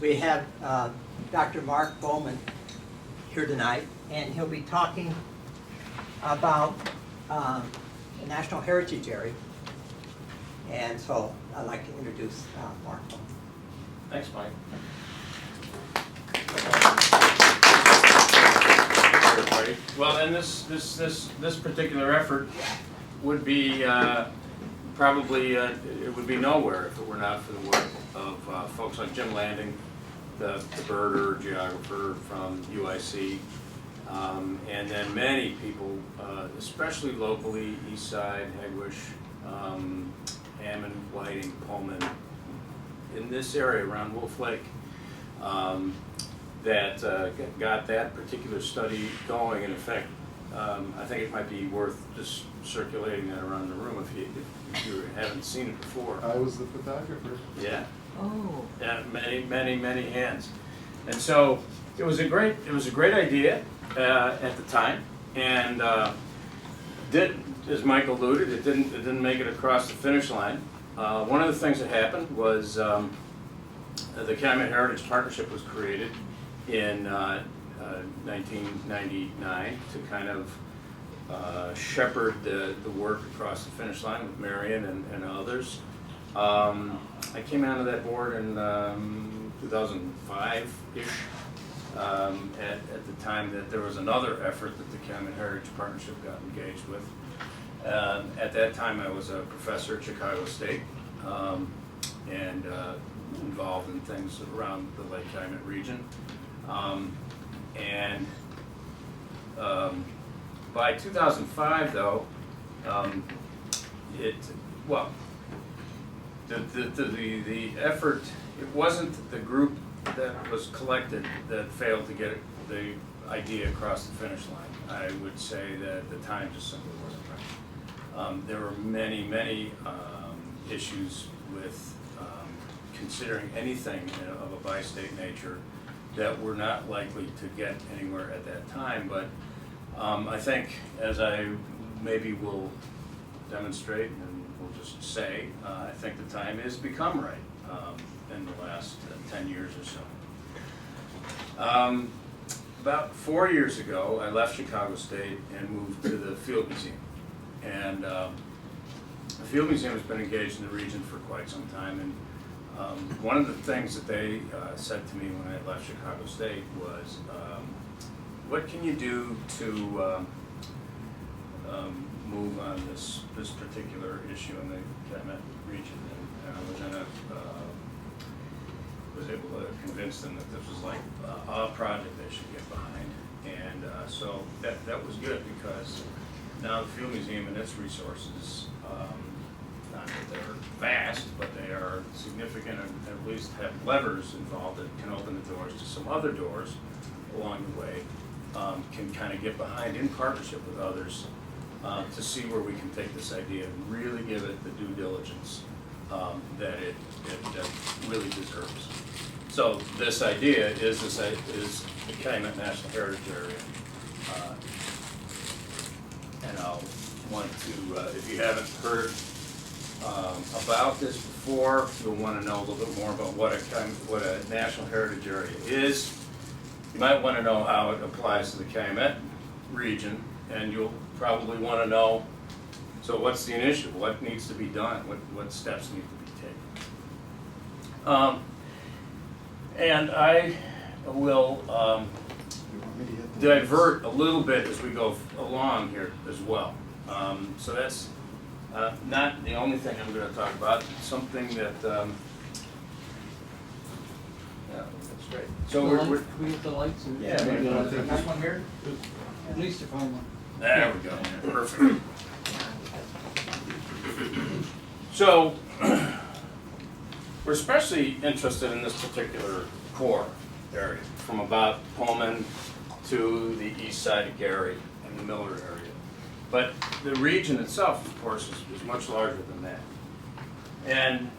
we have Dr. Mark Bouman here tonight, and he'll be talking about the National Heritage Area. And so I'd like to introduce Mark Bouman. Thanks, Mike. Everybody. Well, and this particular effort would be probably it would be nowhere if it were not for the work of folks like Jim Landing, the birder, geographer from UIC, and then many people, especially locally, Eastside, Hegwish, Hammond, Whiting, Pullman, in this area around Wolf Lake, that got that particular study going. And in fact, I think it might be worth just circulating that around the room if you haven't seen it before. I was the photographer. Yeah. Oh. Yeah, many hands. And so it was a great idea at the time, and as Mike alluded, it didn't make it across the finish line. One of the things that happened was the Calumet Heritage Partnership was created in 1999 to kind of shepherd the work across the finish line with Marion and others. I came out of that board in 2005-ish, at the time that there was another effort that the Calumet Heritage Partnership got engaged with. At that time I was a professor at Chicago State, and involved in things around the Lake Calumet region. By 2005 though, the effort, it wasn't the group that was collected that failed to get the idea across the finish line. I would say that the time just simply wasn't right. There were many issues with considering anything of a bi-state nature that were not likely to get anywhere at that time. But I think, as I maybe will demonstrate and we'll just say, I think the time has become right in the last 10 years or so. About 4 years ago, I left Chicago State and moved to the Field Museum. And the Field Museum has been engaged in the region for quite some time. And one of the things that they said to me when I left Chicago State was, what can you do to move on this particular issue in the Calumet region? And I was able to convince them that this was like a project they should get behind. And so that was good, because now the Field Museum and its resources, not that they're vast, but they are significant, and at least have levers involved that can open the doors to some other doors along the way, can kind of get behind in partnership with others to see where we can take this idea and really give it the due diligence that it really deserves. So this idea is the Calumet National Heritage Area. And I'll want to, if you haven't heard about this before, you'll want to know a little bit more about what a National Heritage Area is. You might want to know how it applies to the Calumet region, and you'll probably want to know, so what's the initiative? What needs to be done? What steps need to be taken? And I will divert a little bit as we go along here as well. So that's not the only thing I'm going to talk about. It's something that, yeah, that's great. So we're Can we get the lights? And yeah, maybe I'll take this one here. At least if I'm one. There we go. Perfect. So we're especially interested in this particular core area, from about Pullman to the east side of Gary and the Miller area. But the region itself, of course, is much larger than that. And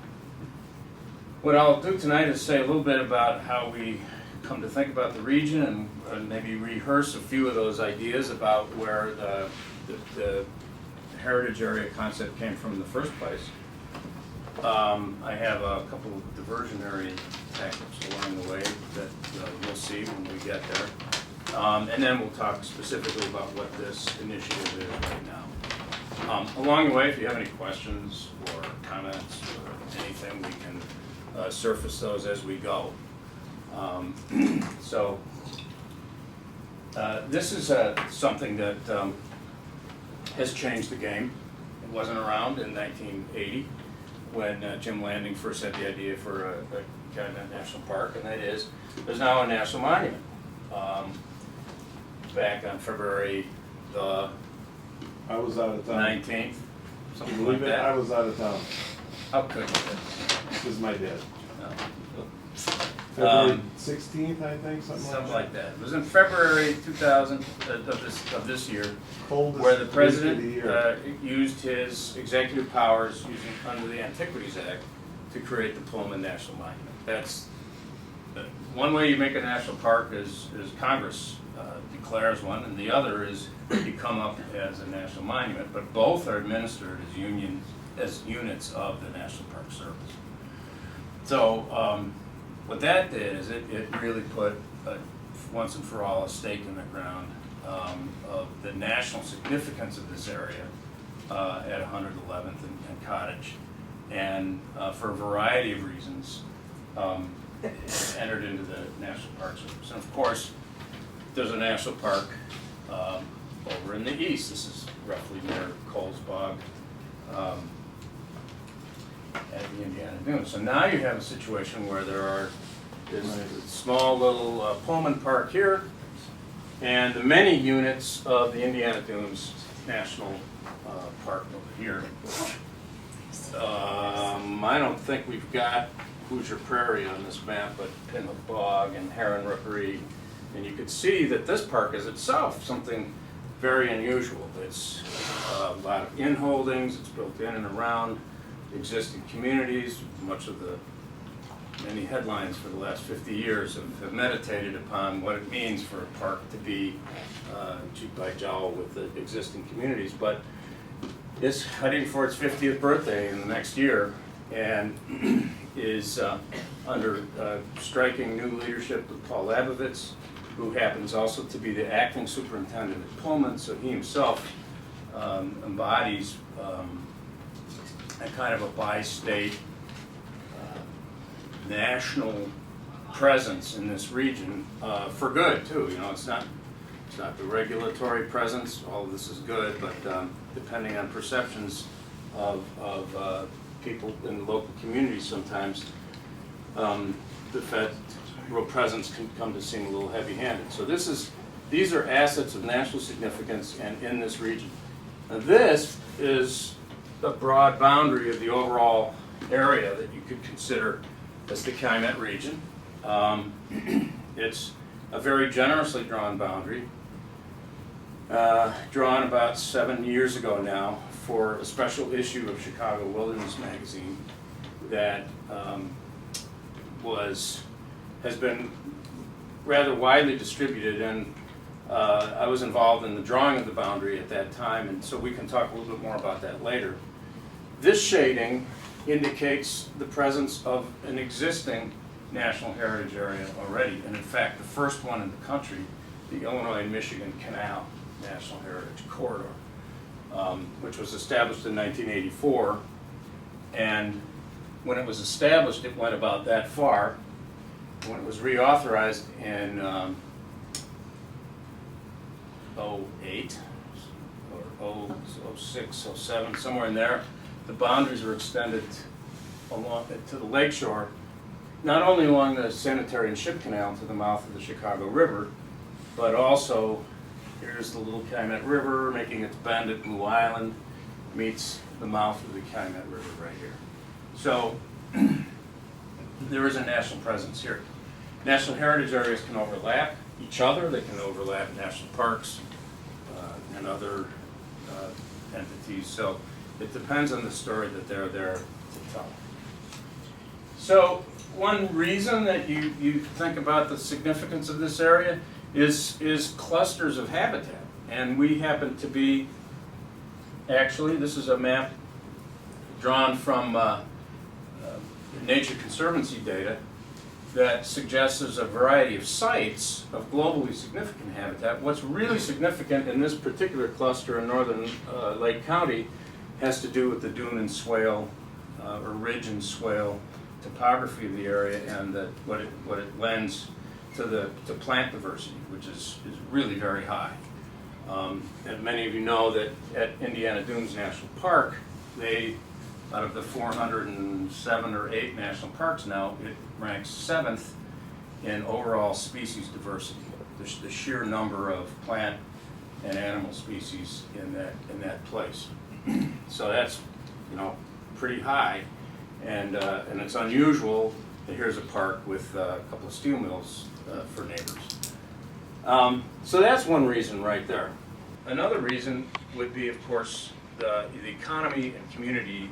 what I'll do tonight is say a little bit about how we come to think about the region, and maybe rehearse a few of those ideas about where the heritage area concept came from in the first place. I have a couple of diversionary tactics along the way that you'll see when we get there. And then we'll talk specifically about what this initiative is right now. Along the way, if you have any questions or comments or anything, we can surface those as we go. So this is something that has changed the game. It wasn't around in 1980 when Jim Landing first had the idea for a Calumet National Park, and that is, there's now a national monument. Back on February the I was out of town. 19th, something Believe like it, I that. was out of town. How could you? This is my dad. No. February 16th, I think, Something like that. It was in February 2000 of this year, Coldest where the week of the president year. used his executive powers under the Antiquities Act to create the Bouman National Monument. That's one way you make a national park is Congress declares one, and the other is you come up as a national monument. But both are administered as units of the National Park Service. So what that did is it really put once and for all a stake in the ground of the national significance of this area at 111th and Cottage, and for a variety of reasons entered into the National Park Service. And of course, there's a national park over in the east. This is roughly near Coles Bog at the Indiana Dunes. So now you have a situation where there's a small little Pullman Park here, and the many units of the Indiana Dunes National Park over here. I don't think we've got Hoosier Prairie on this map, but Pinhook Bog and Heron Rookery, and you could see that this park is itself something very unusual. It's a lot of inholdings, it's built in and around existing communities. Much of the many headlines for the last 50 years have meditated upon what it means for a park to be cheek by jowl with the existing communities. But it's heading for its 50th birthday in the next year, and is under striking new leadership of Paul Labovitz, who happens also to be the acting superintendent at Pullman. So he himself embodies a kind of a bi-state national presence in this region for good too. You know, it's not the regulatory presence. All of this is good, but depending on perceptions of people in the local communities, sometimes the federal presence can come to seem a little heavy-handed. So these are assets of national significance and in this region. Now this is a broad boundary of the overall area that you could consider as the Calumet region. It's a very generously drawn boundary, drawn about 7 years ago now for a special issue of Chicago Wilderness Magazine that has been rather widely distributed, and I was involved in the drawing of the boundary at that time, and so we can talk a little bit more about that later. This shading indicates the presence of an existing National Heritage Area already, and in fact the first one in the country, the Illinois-Michigan Canal National Heritage Corridor, which was established in 1984, and when it was established it went about that far. When it was reauthorized in 08 or 06, 07, somewhere in there, the boundaries were extended along to the lakeshore, not only along the Sanitary and Ship Canal to the mouth of the Chicago River, but also here's the little Calumet River making its bend at Blue Island, meets the mouth of the Calumet River right here. So there is a national presence here. National heritage areas can overlap each other. They can overlap national parks and other entities. So it depends on the story that they're there to tell. So one reason that you think about the significance of this area is clusters of habitat. And we happen to be, actually, this is a map drawn from Nature Conservancy data that suggests there's a variety of sites of globally significant habitat. What's really significant in this particular cluster in northern Lake County has to do with the dune and swale, or ridge and swale topography of the area, and what it lends to plant diversity, which is really very high. And many of you know that at Indiana Dunes National Park, out of the 407 or 8 national parks now, it ranks 7th in overall species diversity. The sheer number of plant and animal species in that place. So that's, pretty high, and it's unusual that here's a park with a couple of steel mills for neighbors. So that's one reason right there. Another reason would be, of course, the economy and community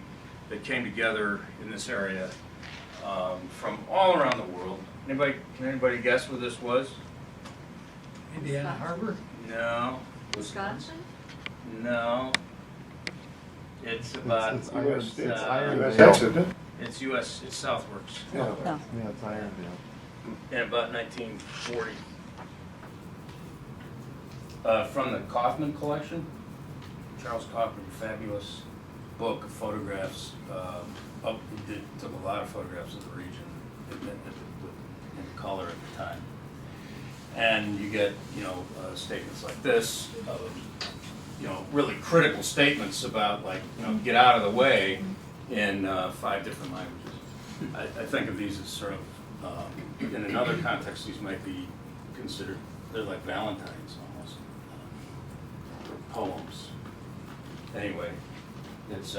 that came together in this area from all around the world. Can anybody guess where this was? Indiana Harbor? No. Wisconsin? No. It's about. It's Irondale. It's U.S. It's Southworks. Yeah, No. it's Irondale. In about 1940. From the Kaufman collection, Charles Kaufman, fabulous book of photographs. He took a lot of photographs of the region in color at the time. And you get, statements like this, really critical statements about, like, get out of the way in 5 different languages. I think of these as sort of, in another context, these might be considered, they're like Valentines almost, poems. Anyway, it's,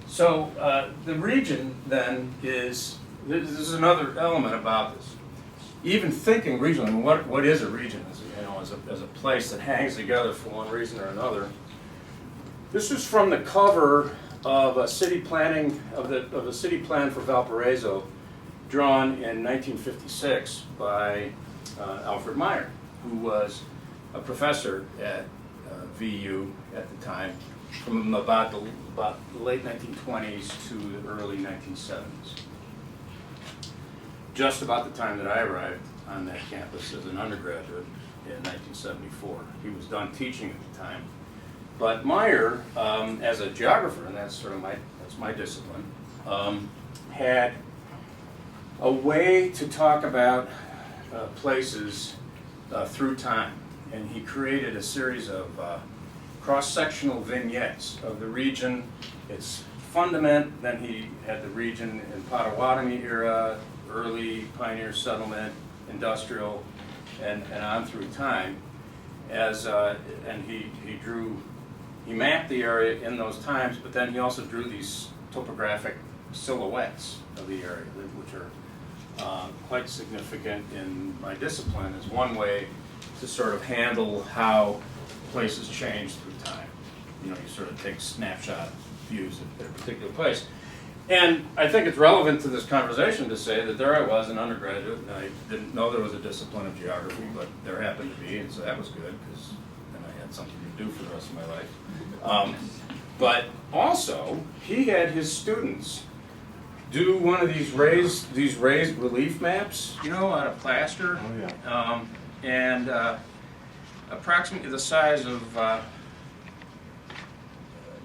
so the region then is, this is another element about this. Even thinking regionally, what is a region? As a place that hangs together for one reason or another. This is from the cover of a city planning of the city plan for Valparaiso, drawn in 1956 by Alfred Meyer, who was a professor at VU at the time, from about the late 1920s to the early 1970s. Just about the time that I arrived on that campus as an undergraduate in 1974. He was done teaching at the time. But Meyer, as a geographer, and that's my discipline, had a way to talk about places through time. And he created a series of cross-sectional vignettes of the region, its fundament. Then he had the region in Potawatomi era, early pioneer settlement, industrial, and on through time. And he mapped the area in those times, but then he also drew these topographic silhouettes of the area, which are quite significant in my discipline as one way to sort of handle how places change through time. You sort of take snapshot views at a particular place. And I think it's relevant to this conversation to say that there I was, an undergraduate, and I didn't know there was a discipline of geography, but there happened to be, and so that was good, because then I had something to do for the rest of my life. But also, he had his students do one of these raised relief maps, out of plaster. Oh, yeah. And approximately the size of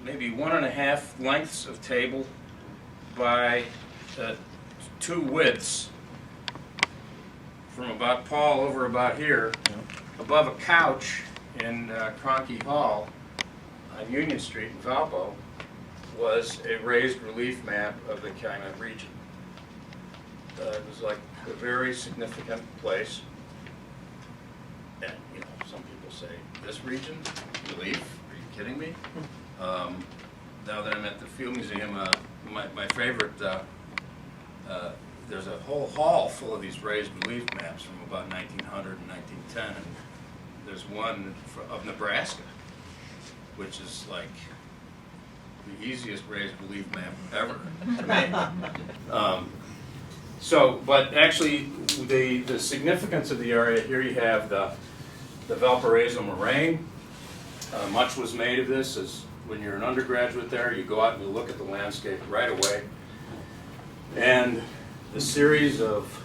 maybe 1.5 lengths of table by 2 widths, from about Paul over about here, above a couch in Cronky Hall on Union Street in Valpo, was a raised relief map of the Calumet region. It was like a very significant place. And some people say, this region, relief? Are you kidding me? Now that I'm at the Field Museum, my favorite, there's a whole hall full of these raised relief maps from about 1900 and 1910, and there's one of Nebraska, which is like the easiest raised relief map ever to me. But actually, the significance of the area, here you have the Valparaiso moraine. Much was made of this, as when you're an undergraduate there, you go out and you look at the landscape right away. And the series of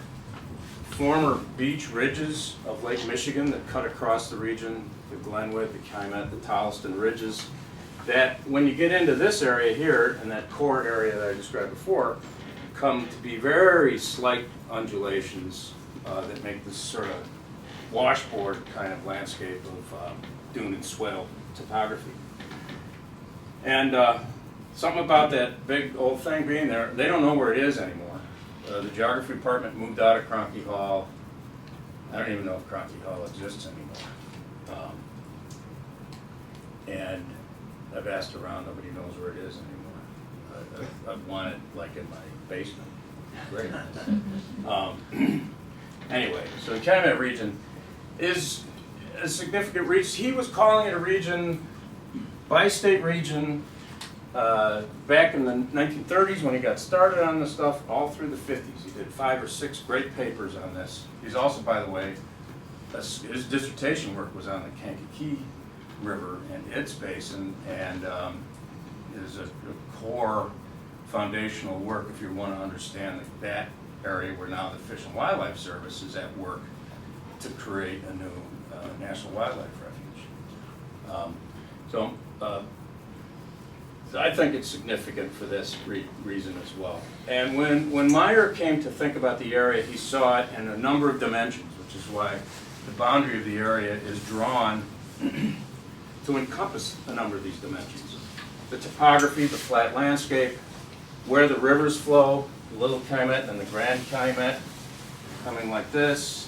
former beach ridges of Lake Michigan that cut across the region, the Glenwood, the Calumet, the Tolleson ridges, that when you get into this area here, and that core area that I described before, come to be very slight undulations that make this sort of washboard kind of landscape of dune and swale topography. And something about that big old thing being there, they don't know where it is anymore. The geography department moved out of Cronky Hall. I don't even know if Cronky Hall exists anymore. And I've asked around, nobody knows where it is anymore. I want it like in my basement. Great. Anyway, so the Calumet region is a significant region. He was calling it a region, bi-state region, back in the 1930s when he got started on this stuff, all through the 50s. He did 5 or 6 great papers on this. He's also, by the way, his dissertation work was on the Kankakee River and its basin, and is a core foundational work if you want to understand that area where now the Fish and Wildlife Service is at work to create a new national wildlife refuge. So I think it's significant for this reason as well. And when Meyer came to think about the area, he saw it in a number of dimensions, which is why the boundary of the area is drawn to encompass a number of these dimensions. The topography, the flat landscape, where the rivers flow, the Little Calumet and the Grand Calumet, coming like this.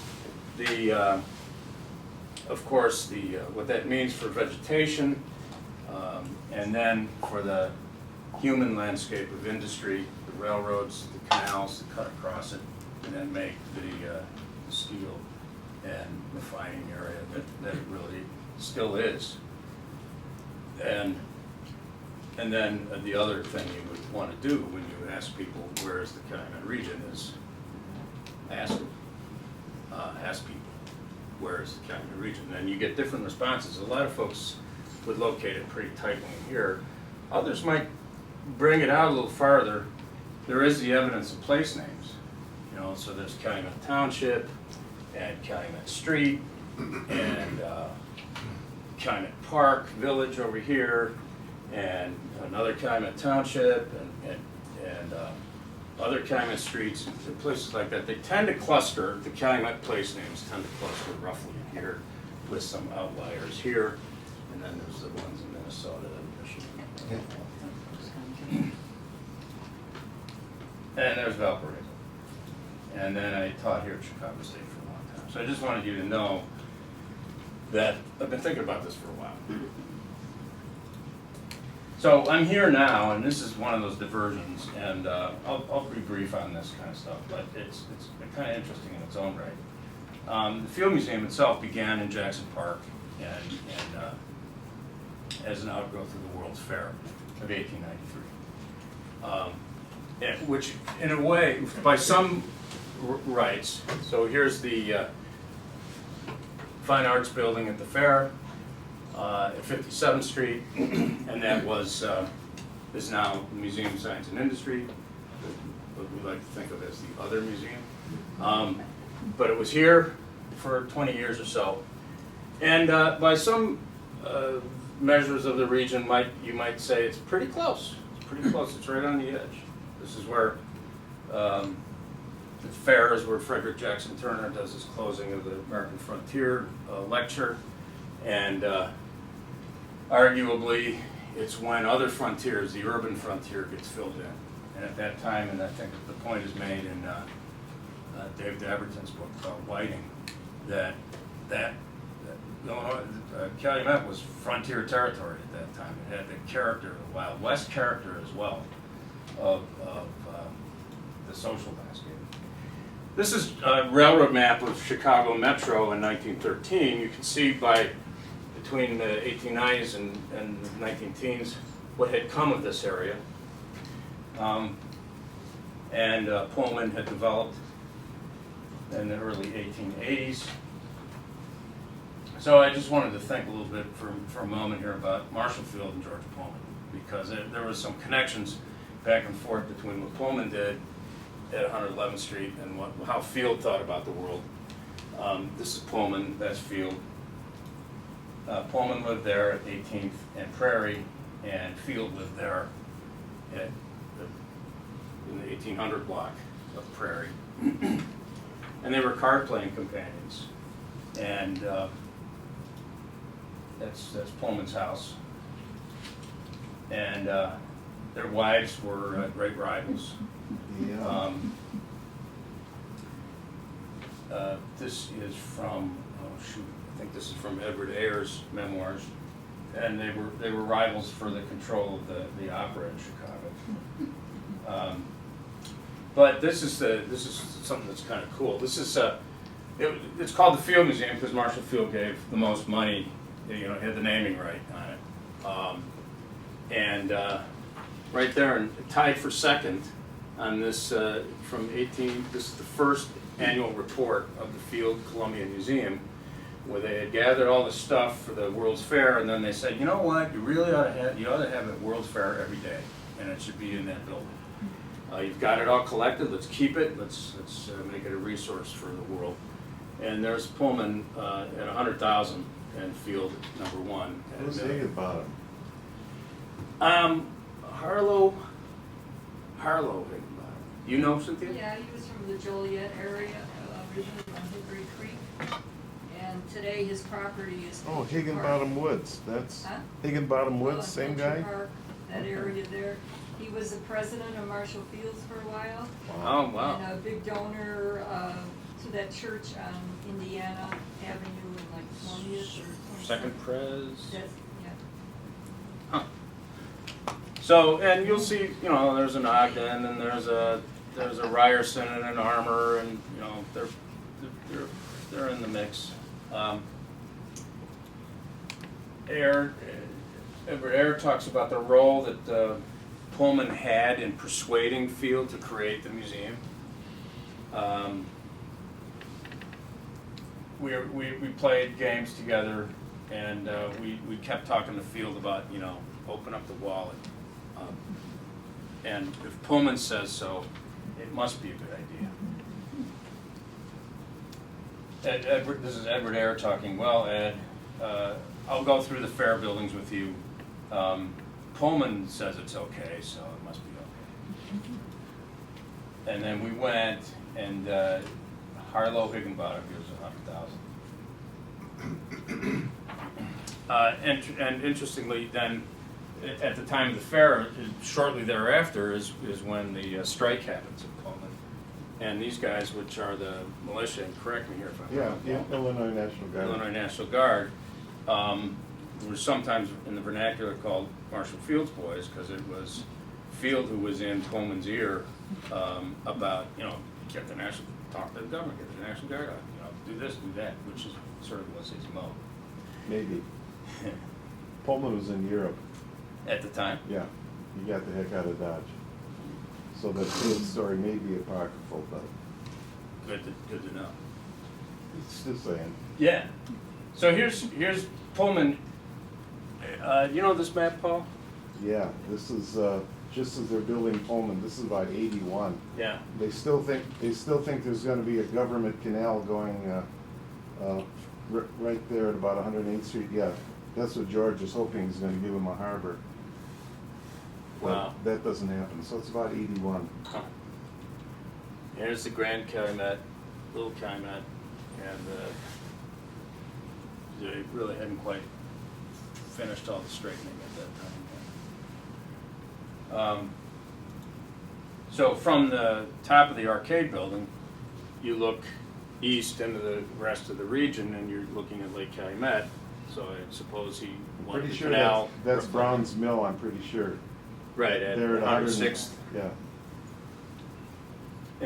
Of course, what that means for vegetation, and then for the human landscape of industry, the railroads, the canals that cut across it, and then make the steel and refining area that it really still is. And then the other thing you would want to do when you ask people where is the Calumet region is ask people where is the Calumet region, and you get different responses. A lot of folks would locate it pretty tightly here. Others might bring it out a little farther. There is the evidence of place names, so there's Calumet Township and Calumet Street and Calumet Park Village over here, and another Calumet Township, and other Calumet streets and places like that. They tend to cluster, the Calumet place names tend to cluster roughly here with some outliers here, and then there's the ones in Minnesota and Michigan. And there's Valparaiso. And then I taught here at Chicago State for a long time. So I just wanted you to know that I've been thinking about this for a while. So I'm here now, and this is one of those diversions, and I'll be brief on this kind of stuff, but it's kind of interesting in its own right. The Field Museum itself began in Jackson Park and as an outgrowth of the World's Fair of 1893, which in a way, by some rights, so here's the Fine Arts Building at the fair, at 57th Street, and that is now the Museum of Science and Industry, what we like to think of as the other museum. But it was here for 20 years or so. And by some measures of the region, you might say it's pretty close. It's pretty close. It's right on the edge. This is where the fair is where Frederick Jackson Turner does his closing of the American Frontier lecture. And arguably, it's when other frontiers, the urban frontier, gets filled in. And at that time, and I think the point is made in Dave Daberton's book called Whiting, that Calumet was frontier territory at that time. It had the character, the Wild West character as well, of the social landscape. This is a railroad map of Chicago Metro in 1913. You can see between the 1890s and the 19-teens what had come of this area. Pullman had developed in the early 1880s. So I just wanted to think a little bit for a moment here about Marshall Field and George Pullman, because there was some connections back and forth between what Pullman did at 111th Street and how Field thought about the world. This is Pullman, that's Field. Pullman lived there at 18th and Prairie, and Field lived there in the 1800 block of Prairie. And they were card playing companions. And that's Pullman's house. And their wives were great rivals. Yeah. This is from, oh shoot, I think this is from Edward Ayer's memoirs. And they were rivals for the control of the opera in Chicago. But this is something that's kind of cool. This is it's called the Field Museum because Marshall Field gave the most money. You know, had the naming right on it. And right there, and tied for second on this from 18. This is the first annual report of the Field Columbian Museum, where they had gathered all the stuff for the World's Fair, and then they said, you know what, you ought to have a World's Fair every day, and it should be in that building. You've got it all collected. Let's keep it. Let's make it a resource for the world. And there's Pullman at 100,000 and Field number 1. Who's Higginbottom? Harlow Higginbottom. You know, Cynthia? Yeah, he was from the Joliet area, originally from Hickory Creek. And today his property is. Oh, Country Higginbottom Park. Woods. That's Huh? Higginbottom Woods, Oh, same Country guy? Park, that Okay. area there. He was the president of Marshall Fields for a while. Oh, wow. And a big donor to that church on Indiana Avenue in like 20th or 22nd. Second Pres. That's, yeah. Huh. So, and you'll see, you know, there's an Ogden and there's a Ryerson and an Armour, and you know, they're in the mix. Edward Ayer talks about the role that Pullman had in persuading Field to create the museum. We played games together, and we kept talking to Field about, you know, open up the wallet. And if Pullman says so, it must be a good idea. This is Edward Ayer talking. Well, Ed, I'll go through the fair buildings with you. Pullman says it's okay, so it must be okay. And then we went, and Harlow Higginbottom gives 100,000. And interestingly, then at the time of the fair, shortly thereafter, is when the strike happens in Pullman. And these guys, which are the militia, and correct me here if I'm wrong. Yeah, Illinois National Guard. Illinois National Guard, were sometimes in the vernacular called Marshall Field's boys, because it was Field who was in Pullman's ear about, you know, get the national, talk to the government, get the National Guard out, you know, do this, do that, which is sort of was his mode. Maybe. Pullman was in Europe. At the time. Yeah, he got the heck out of Dodge. So the Field story may be apocryphal, but Good to know. it's just saying. Yeah. So here's Pullman. You know this map, Paul? Yeah, this is just as they're building Pullman. This is about 81. Yeah. They still think there's going to be a government canal going right there at about 108th Street. Yeah, that's what George is hoping is going to give him a harbor. But Wow. that doesn't happen. So it's about 81. Huh. Here's the Grand Calumet, Little Calumet, and they really hadn't quite finished all the straightening at that time. So from the top of the arcade building, you look east into the rest of the region, and you're looking at Lake Calumet. So I suppose he wanted Pretty the sure canal. that's Brown's Mill. I'm pretty sure. Right, at They're at 106th. Yeah.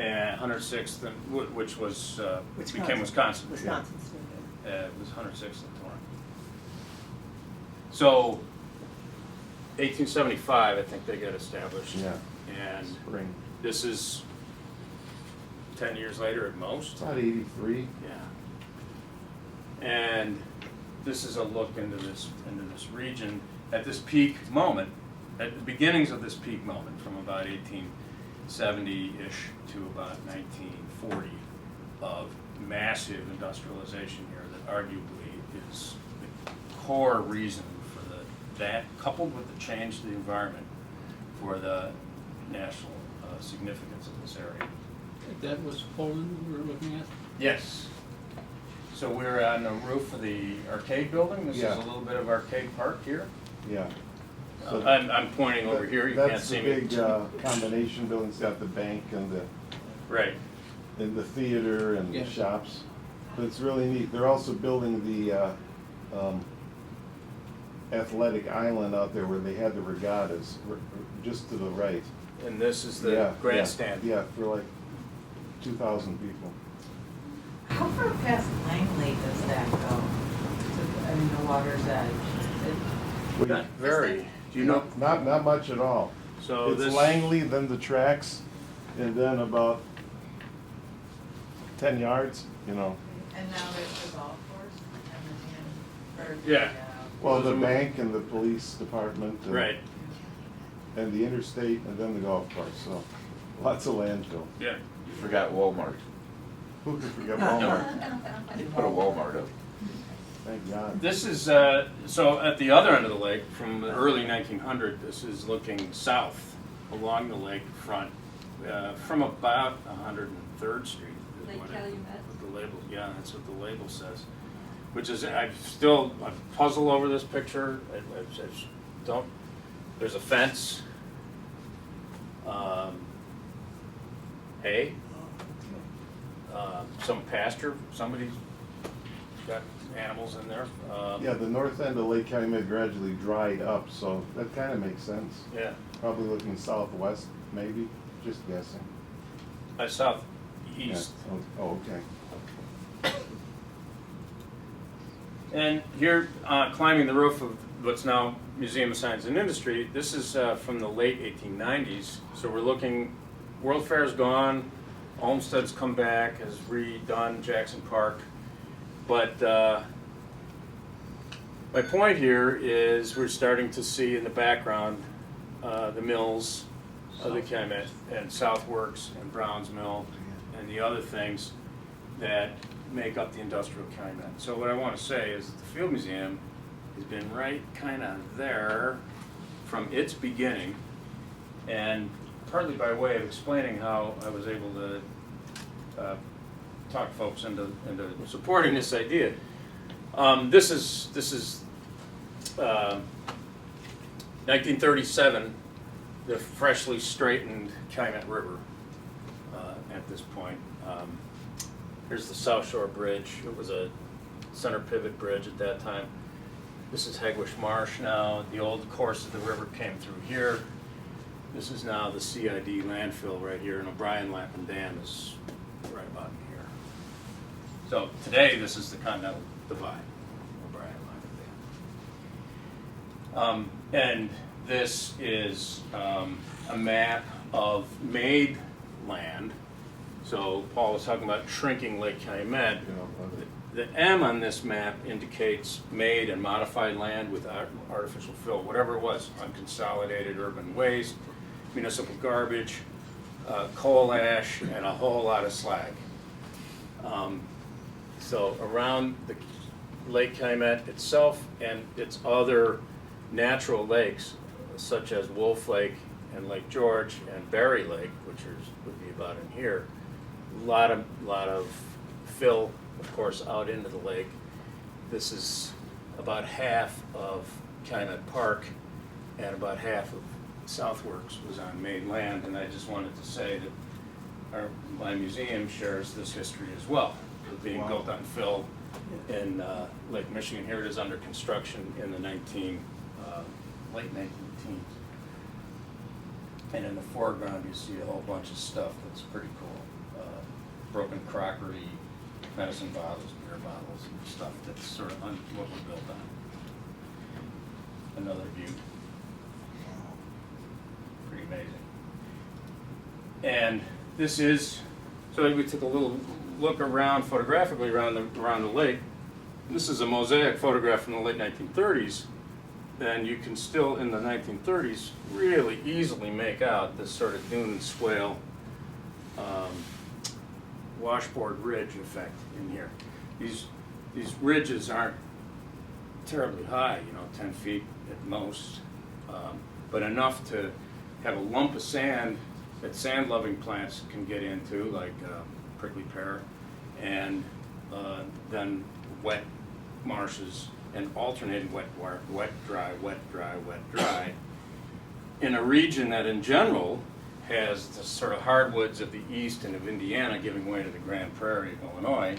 And 106th, which was Wisconsin. became Wisconsin. Wisconsin. It was 106th and Torrent. So, 1875, I think they got established. Yeah. And Spring. this is 10 years later at most. It's about 83. Yeah. And this is a look into this region at this peak moment, at the beginnings of this peak moment, from about 1870-ish to about 1940, of massive industrialization here that arguably is the core reason for that, coupled with the change to the environment, for the national significance of this area. That was Poland we were looking at? Yes. So we're on the roof of the arcade building. This is Yeah. a little bit of arcade park here. Yeah. So I'm pointing over here. You can't see me. That's the big combination building. It's got the bank and Right. the theater and the Yes. shops. But it's really neat. They're also building the athletic island out there where they had the regattas, just to the right. And this is Yeah, the yeah, grandstand. Yeah, for like 2,000 people. How far past Langley does that go? I mean, the water's edge? Not very. Do you know? Not much at all. So It's this Langley, then the tracks, and then about 10 yards, you know. And now there's the golf course and the, Yeah. Well, Those the are- bank and the police department. And, Right. And the interstate, and then the golf course, so lots of landfill. Yeah. You forgot Walmart. Who could forget Walmart? Put a Walmart up. Thank God. This is so at the other end of the lake, from the early 1900. This is looking south along the lake front, from about 103rd Street. is Lake what Calumet. what the label, yeah, that's what the label says. Which is, I'm puzzled over this picture. I don't. There's a fence. Hay. Some pasture. Somebody's got animals in there. Yeah, the north end of Lake Calumet gradually dried up, so that kind of makes sense. Yeah. Probably looking southwest, maybe, just guessing. Southeast. Yeah. Oh, okay. And here, climbing the roof of what's now Museum of Science and Industry, this is from the late 1890s. So we're looking, World Fair's gone, Olmsted's come back, has redone Jackson Park. But my point here is we're starting to see in the background the mills of the Calumet and Southworks and Brown's Mill and the other things that make up the industrial Calumet. So what I want to say is that the Field Museum has been right kind of there from its beginning, and partly by way of explaining how I was able to talk folks into supporting this idea. This is 1937, the freshly straightened Calumet River at this point. Here's the South Shore Bridge. It was a center pivot bridge at that time. This is Hegwish Marsh now. The old course of the river came through here. This is now the CID landfill right here, and O'Brien Lappin Dam is right about in here. So today, this is the Continental Divide, O'Brien Lappin Dam. And this is a map of made land. So Paul was talking about shrinking Lake Calumet. The M on this map indicates made and modified land with artificial fill, whatever it was, unconsolidated urban waste, municipal garbage, coal ash, and a whole lot of slag. So around the Lake Calumet itself and its other natural lakes, such as Wolf Lake and Lake George and Berry Lake, which would be about in here, a lot of fill, of course, out into the lake. This is about half of Calumet Park, and about half of Southworks was on made land. And I just wanted to say that my museum shares this history as well, of being built on fill in Lake Michigan. Here it is under construction in the late 19 teens. And in the foreground, you see a whole bunch of stuff that's pretty cool. Broken crockery, medicine bottles, beer bottles, and stuff that's sort of what we're built on. Another view. Pretty amazing. And this is, so we took a little look around photographically around the lake. this is a mosaic photograph from the late 1930s, then you can still, in the 1930s, really easily make out this sort of dune and swale washboard ridge effect in here. These ridges aren't terribly high, 10 feet at most, but enough to have a lump of sand that sand-loving plants can get into, like prickly pear, and then wet marshes and alternating wet, dry, wet, dry, wet, dry, in a region that in general has the sort of hardwoods of the east and of Indiana giving way to the Grand Prairie of Illinois,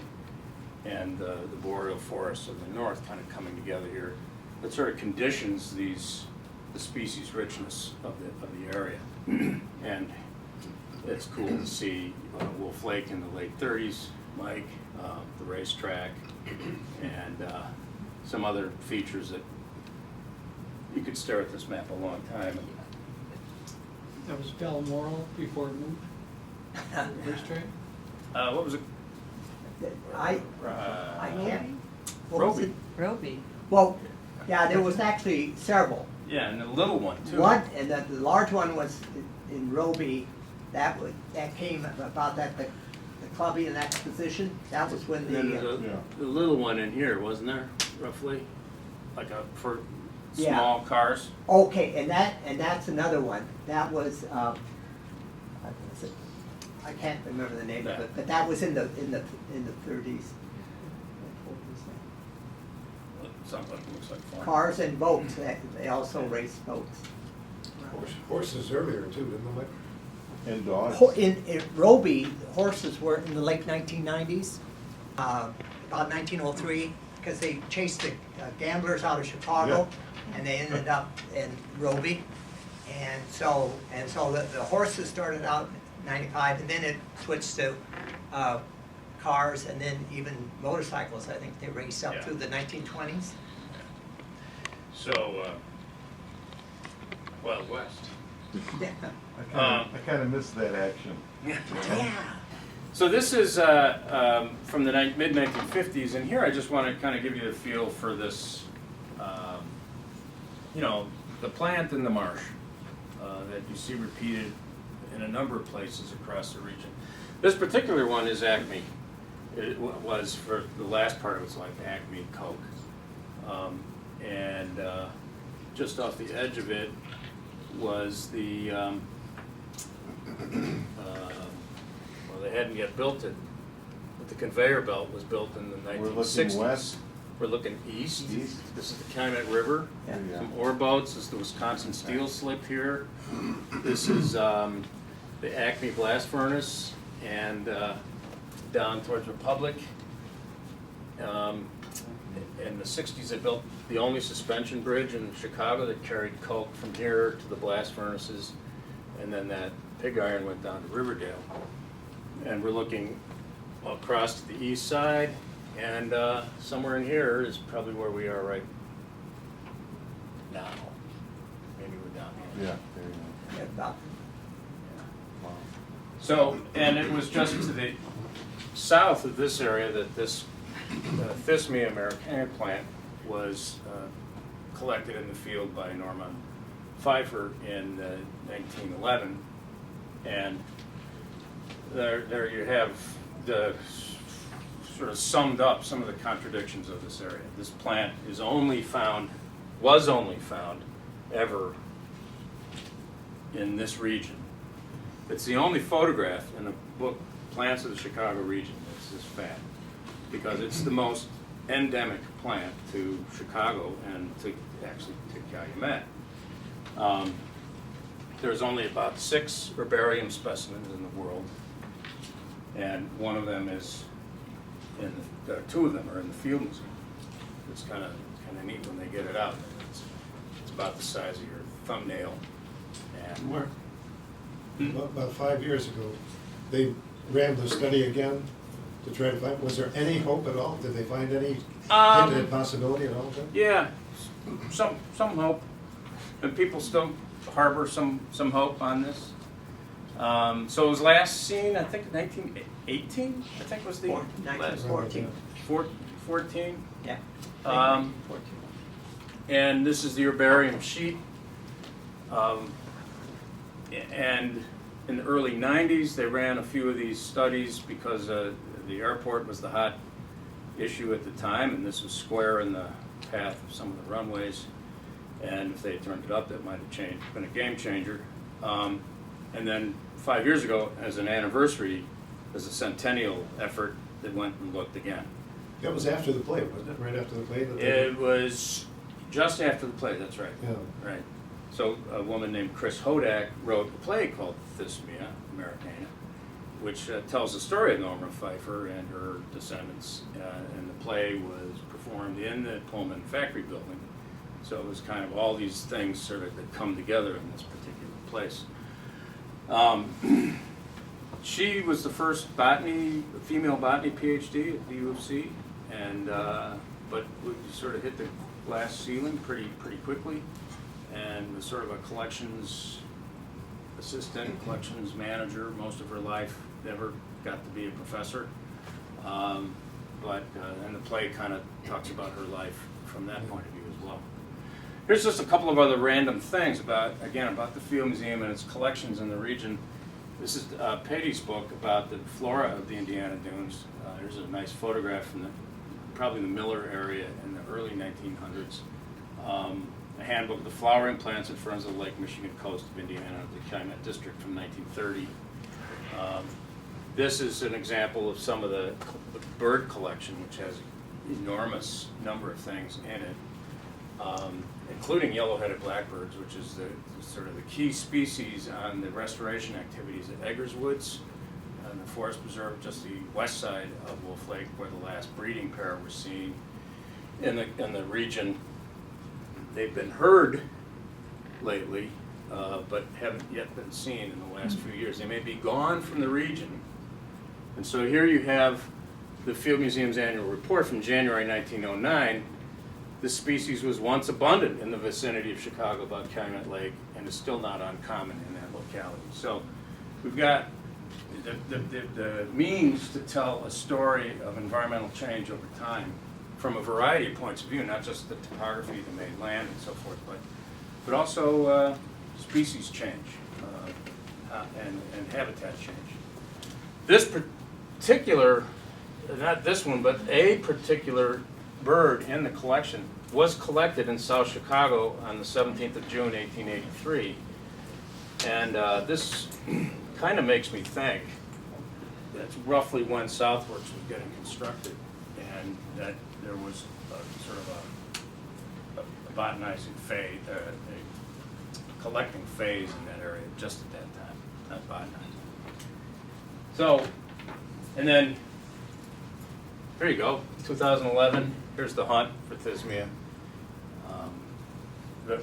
and the boreal forests of the north kind of coming together here. That sort of conditions the species richness of the area. And it's cool to see Wolf Lake in the late 30s, Mike, the racetrack, and some other features that you could stare at this map a long time. That was Balmoral before it moved, the racetrack? What was it? I can't. What was Roby. it? Roby. Well, yeah, there was actually several. Yeah, and the little one too. One, and the large one was in Roby. That came about the clubbing and exposition. That was when And then the there's Yeah. the little one in here, wasn't there, roughly? Like for Yeah. small cars? okay, and that's another one. That was I can't remember the name of it, but that was in the 30s. Something like, looks like fun. Cars and boats. They also raced boats. Horses earlier too, didn't they? And dogs. In Roby, horses were in the late 1990s, about 1903, because they chased the gamblers out of Chicago, and they ended up in Roby. And so the horses started out in 95, and then it switched to cars, and then even motorcycles. I think they raced up Yeah. through the 1920s. So, Wild West. Yeah. I kind of missed that action. Yeah. So this is from the mid-1950s, and here I just want to kind of give you the feel for this, the plant in the marsh that you see repeated in a number of places across the region. This particular one is Acme. It was, for the last part of its life, Acme Coke. And just off the edge of it was the, well, they hadn't yet built it, but the conveyor belt was built in the 1960s. We're looking west? We're looking east. East. This is the Calumet River. Yeah. Yeah. Some ore boats. This is the Wisconsin Steel Slip here. This is the Acme Blast Furnace, and down towards Republic. In the 60s, they built the only suspension bridge in Chicago that carried coke from here to the blast furnaces, and then that pig iron went down to Riverdale. And we're looking across to the east side, and somewhere in here is probably where we are right now. Maybe we're down here. Yeah, there you Yeah, about go. Wow. So, and it was just to the south of this area that this Thismia americana plant was collected in the field by Norman Pfeiffer in 1911. And there you have the sort of summed up some of the contradictions of this area. This plant was only found ever in this region. It's the only photograph in the book Plants of the Chicago Region that's this fat, because it's the most endemic plant to Chicago and to Calumet. There's only about 6 herbarium specimens in the world, and one of them is in 2 of them are in the Field Museum. It's kind of neat when they get it out. It's about the size of your thumbnail. And Where? About 5 years ago, they ran the study again to try to find, was there any hope at all? Did they find any hint at possibility at all? Then? yeah, some hope, and people still harbor some hope on this. So it was last seen, I think, 1918, I think was the last. 1914. 14. Yeah. Um, 1914. And this is the herbarium sheet. And in the early 90s, they ran a few of these studies because the airport was the hot issue at the time, and this was square in the path of some of the runways. And if they had turned it up, that might have been a game changer. And then 5 years ago, as an anniversary, as a centennial effort, they went and looked again. That was after the play, wasn't it? Right after the play? That they- It was just after the play, that's right. Yeah. Right. So a woman named Chris Hodak wrote a play called Thismia Americana, which tells the story of Norma Pfeiffer and her descendants. And the play was performed in the Pullman factory building. So it was kind of all these things sort of that come together in this particular place. She was the first female botany PhD at the U of C, and but we sort of hit the glass ceiling pretty quickly, and was sort of a collections assistant, collections manager most of her life. Never got to be a professor, but and the play kind of talks about her life from that point of view as well. Here's just a couple of other random things about the Field Museum and its collections in the region. This is Patty's book about the flora of the Indiana Dunes. Here's a nice photograph from probably the Miller area in the early 1900s. A handbook of the flowering plants and ferns of the Lake Michigan coast of Indiana, the Calumet District from 1930. This is an example of some of the bird collection, which has an enormous number of things in it. Including yellow-headed blackbirds, which is sort of the key species on the restoration activities at Eggers Woods, and the forest preserve just the west side of Wolf Lake, where the last breeding pair was seen in the region. They've been heard lately, but haven't yet been seen in the last few years. They may be gone from the region. And so here you have the Field Museum's annual report from January 1909. This species was once abundant in the vicinity of Chicago about Calumet Lake and is still not uncommon in that locality. So we've got the means to tell a story of environmental change over time from a variety of points of view, not just the topography, the made land and so forth, but also species change and habitat change. This particular, not this one, but a particular bird in the collection was collected in South Chicago on the 17th of June, 1883. And this kind of makes me think that's roughly when Southworks was getting constructed, and that there was sort of a botanizing phase, a collecting phase in that area just at that time, not botanizing. So, and then, here you go, 2011. Here's the hunt for Thismia,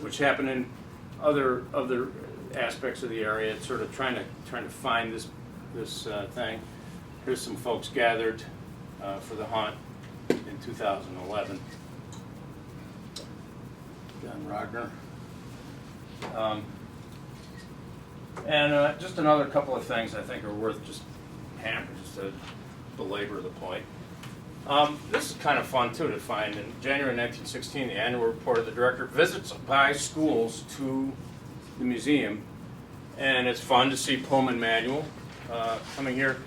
which happened in other aspects of the area. It's sort of trying to find this thing. Here's some folks gathered for the hunt in 2011. John Rogner. And just another couple of things I think are worth just hammering, just to belabor the point. This is kind of fun too to find. In January 1916, the annual report of the director visits by schools to the museum, and it's fun to see Pullman manual coming here.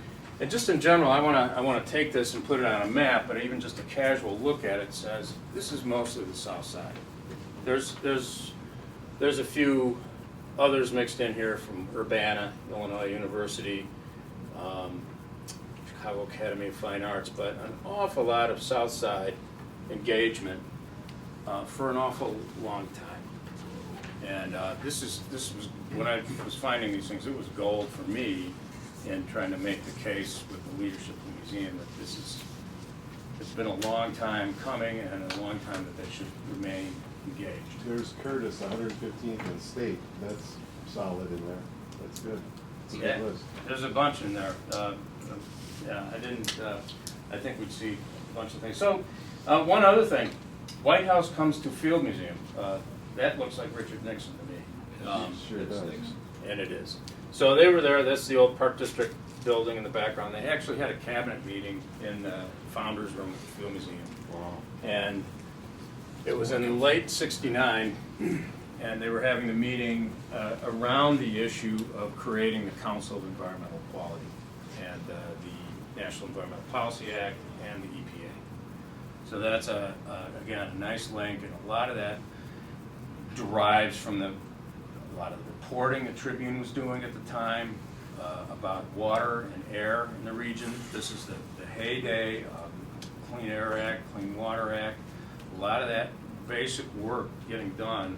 And just in general, I want to take this and put it on a map, but even just a casual look at it says this is mostly the south side. There's a few others mixed in here from Urbana, Illinois University, Chicago Academy of Fine Arts, but an awful lot of South Side engagement for an awful long time. And this was, when I was finding these things, it was gold for me in trying to make the case with the leadership of the museum that it's been a long time coming and a long time that they should remain engaged. There's Curtis, 115th and State. That's solid in there. That's good. It's a Yeah, good list. there's a bunch in there. Yeah, I think we'd see a bunch of things. So, one other thing, White House comes to Field Museum. That looks like Richard Nixon to me. Sure does. and it is. So they were there. That's the old Park District building in the background. They actually had a cabinet meeting in the founder's room at the Field Museum. Wow. And it was in late '69, and they were having the meeting around the issue of creating the Council of Environmental Quality and the National Environmental Policy Act and the EPA. So that's again, a nice link, and a lot of that derives from a lot of the reporting the Tribune was doing at the time about water and air in the region. This is the heyday of Clean Air Act, Clean Water Act. A lot of that basic work getting done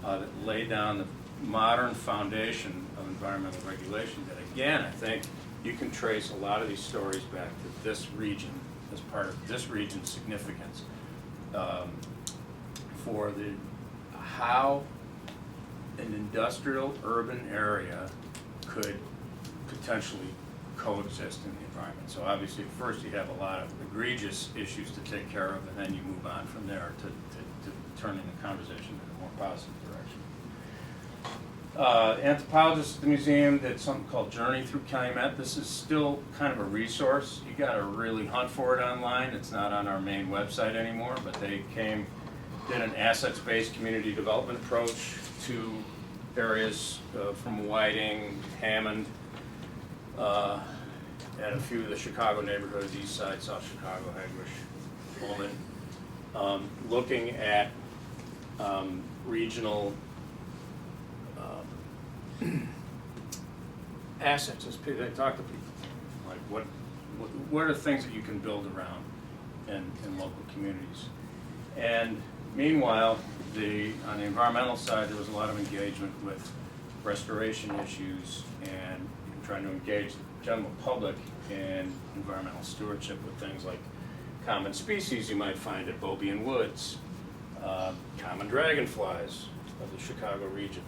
that laid down the modern foundation of environmental regulation that, again, I think you can trace a lot of these stories back to this region as part of this region's significance for how an industrial urban area could potentially coexist in the environment. So obviously, first you have a lot of egregious issues to take care of, and then you move on from there to turning the conversation in a more positive direction. Anthropologists at the museum did something called Journey Through Calumet. This is still kind of a resource. You got to really hunt for it online. It's not on our main website anymore, but they did an assets-based community development approach to areas from Whiting, Hammond, and a few of the Chicago neighborhoods, East Side, South Chicago, Hegewisch, Bouman, looking at regional assets. As they talk to people, like what are the things that you can build around in local communities. And meanwhile, on the environmental side, there was a lot of engagement with restoration issues and trying to engage the general public in environmental stewardship with things like common species you might find at Bouman Woods, common dragonflies of the Chicago region,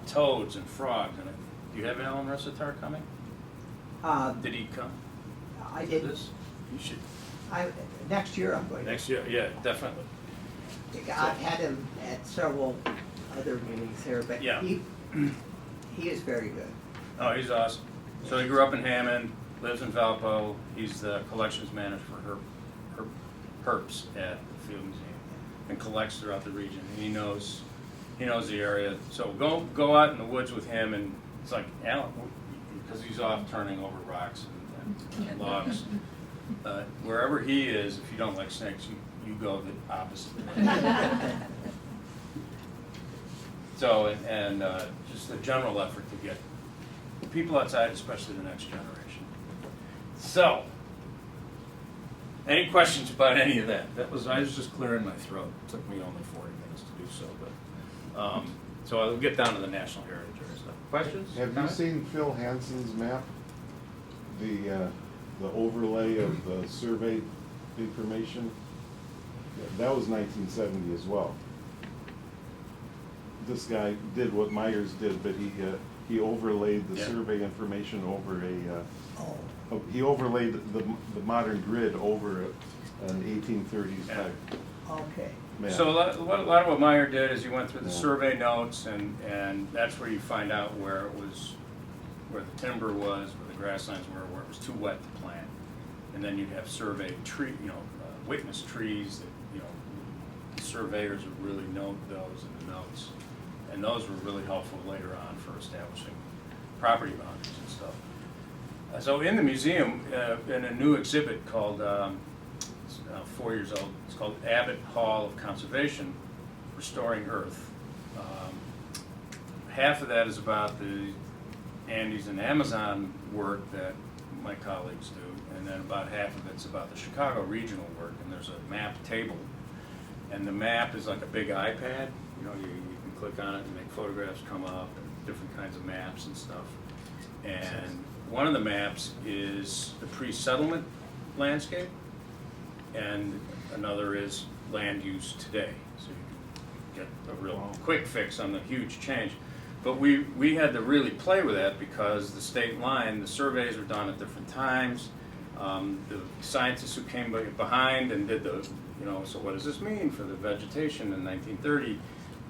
toads and frogs. And do you have Alan Ressatar coming? Did he come? I to did. This? You should. Next year I'm going to. Next year, yeah, definitely. I've had him at several other meetings here, but Yeah. he is very good. Oh, he's awesome. So he grew up in Hammond, lives in Valpo. He's the collections manager for herps at the Field Museum and collects throughout the region. And he knows the area. So go out in the woods with him, and it's like Alan, because he's off turning over rocks and logs. Wherever he is, if you don't like snakes, you go the opposite way. So, and just a general effort to get people outside, especially the next generation. So, any questions about any of that? I was just clearing my throat. It took me only 40 minutes to do so, but so I'll get down to the National Heritage Area stuff. Questions? Have you Comments? seen Phil Hansen's map? The overlay of the survey information? Yeah, that was 1970 as well. This guy did what Myers did, but he overlaid the Yeah. survey information over Oh, he overlaid the modern grid over an 1830s Yeah. type okay. map. So a lot of what Meyer did is he went through the Yeah. survey notes, and that's where you find out where the timber was, where the grasslands were, where it was too wet to plant. And then you'd have surveyed witness trees that, the surveyors would really note those in the notes. And those were really helpful later on for establishing property boundaries and stuff. So in the museum, in a new exhibit called, it's now 4 years old, it's called Abbott Hall of Conservation, Restoring Earth. Half of that is about the Andes and Amazon work that my colleagues do, and then about half of it's about the Chicago regional work, and there's a map table. And the map is like a big iPad, you can click on it and make photographs come up, and different kinds of maps and stuff. And one of the maps is the pre-settlement landscape, and another is land use today. So you can get a real quick fix on the huge change. But we had to really play with that because the state line, the surveys were done at different times. The scientists who came behind and did so what does this mean for the vegetation in 1930?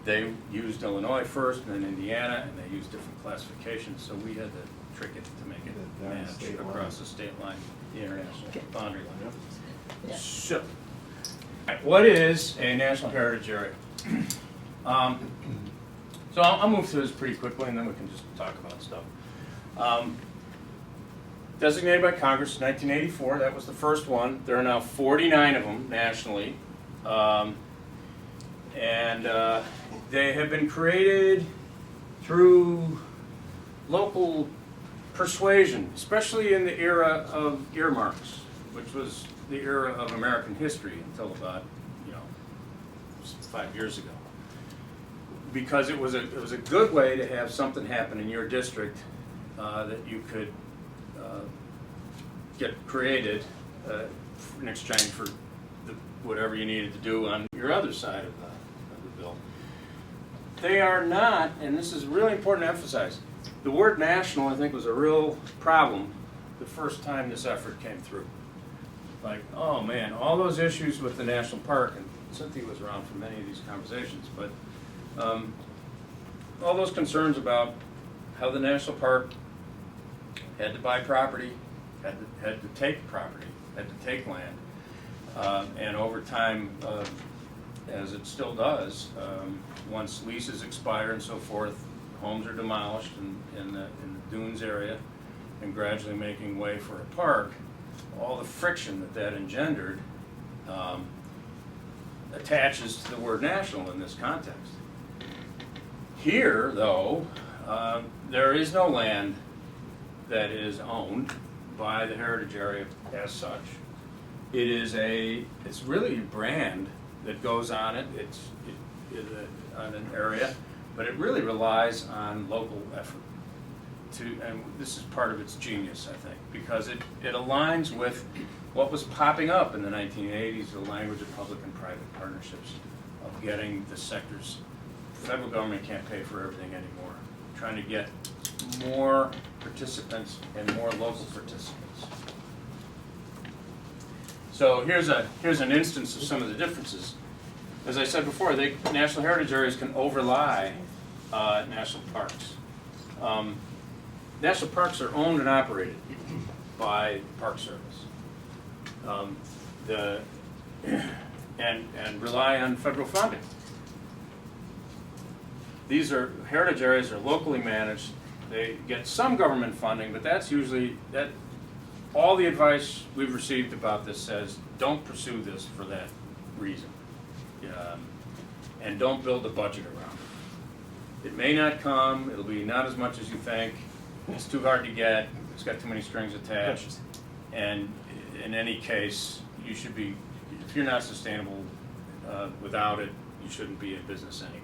They used Illinois first, and then Indiana, and they used different classifications, so we had to trick it to make it Down the match state line. across the state line, the international boundary line. Yeah. So, what is a national heritage area? So I'll move through this pretty quickly, and then we can just talk about stuff. Designated by Congress in 1984, that was the first one. There are now 49 of them nationally. They have been created through local persuasion, especially in the era of earmarks, which was the era of American history until about, 5 years ago. Because it was a good way to have something happen in your district that you could get created in exchange for whatever you needed to do on your other side of the bill. They are not, and this is really important to emphasize, the word national, I think, was a real problem the first time this effort came through. Like, oh man, all those issues with the national park, and Cynthia was around for many of these conversations, but all those concerns about how the national park had to buy property, had to take property, had to take land, and over time, as it still does, once leases expire and so forth, homes are demolished in the dunes area and gradually making way for a park. All the friction that engendered attaches to the word national in this context. Here, though, there is no land that is owned by the heritage area as such. It's really a brand that goes on it. It's on an area, but it really relies on local effort. And this is part of its genius, I think, because it aligns with what was popping up in the 1980s, the language of public and private partnerships, of getting the sectors. The federal government can't pay for everything anymore. Trying to get more participants and more local participants. So here's an instance of some of the differences. As I said before, national heritage areas can overlie national parks. National parks are owned and operated by the Park Service, and rely on federal funding. Heritage areas are locally managed. They get some government funding, but that's usually all the advice we've received about this says don't pursue this for that reason, and don't build a budget around it. It may not come. It'll be not as much as you think. It's too hard to get. It's got too many strings attached. And in any case, you should be, if you're not sustainable without it, you shouldn't be in business anyway.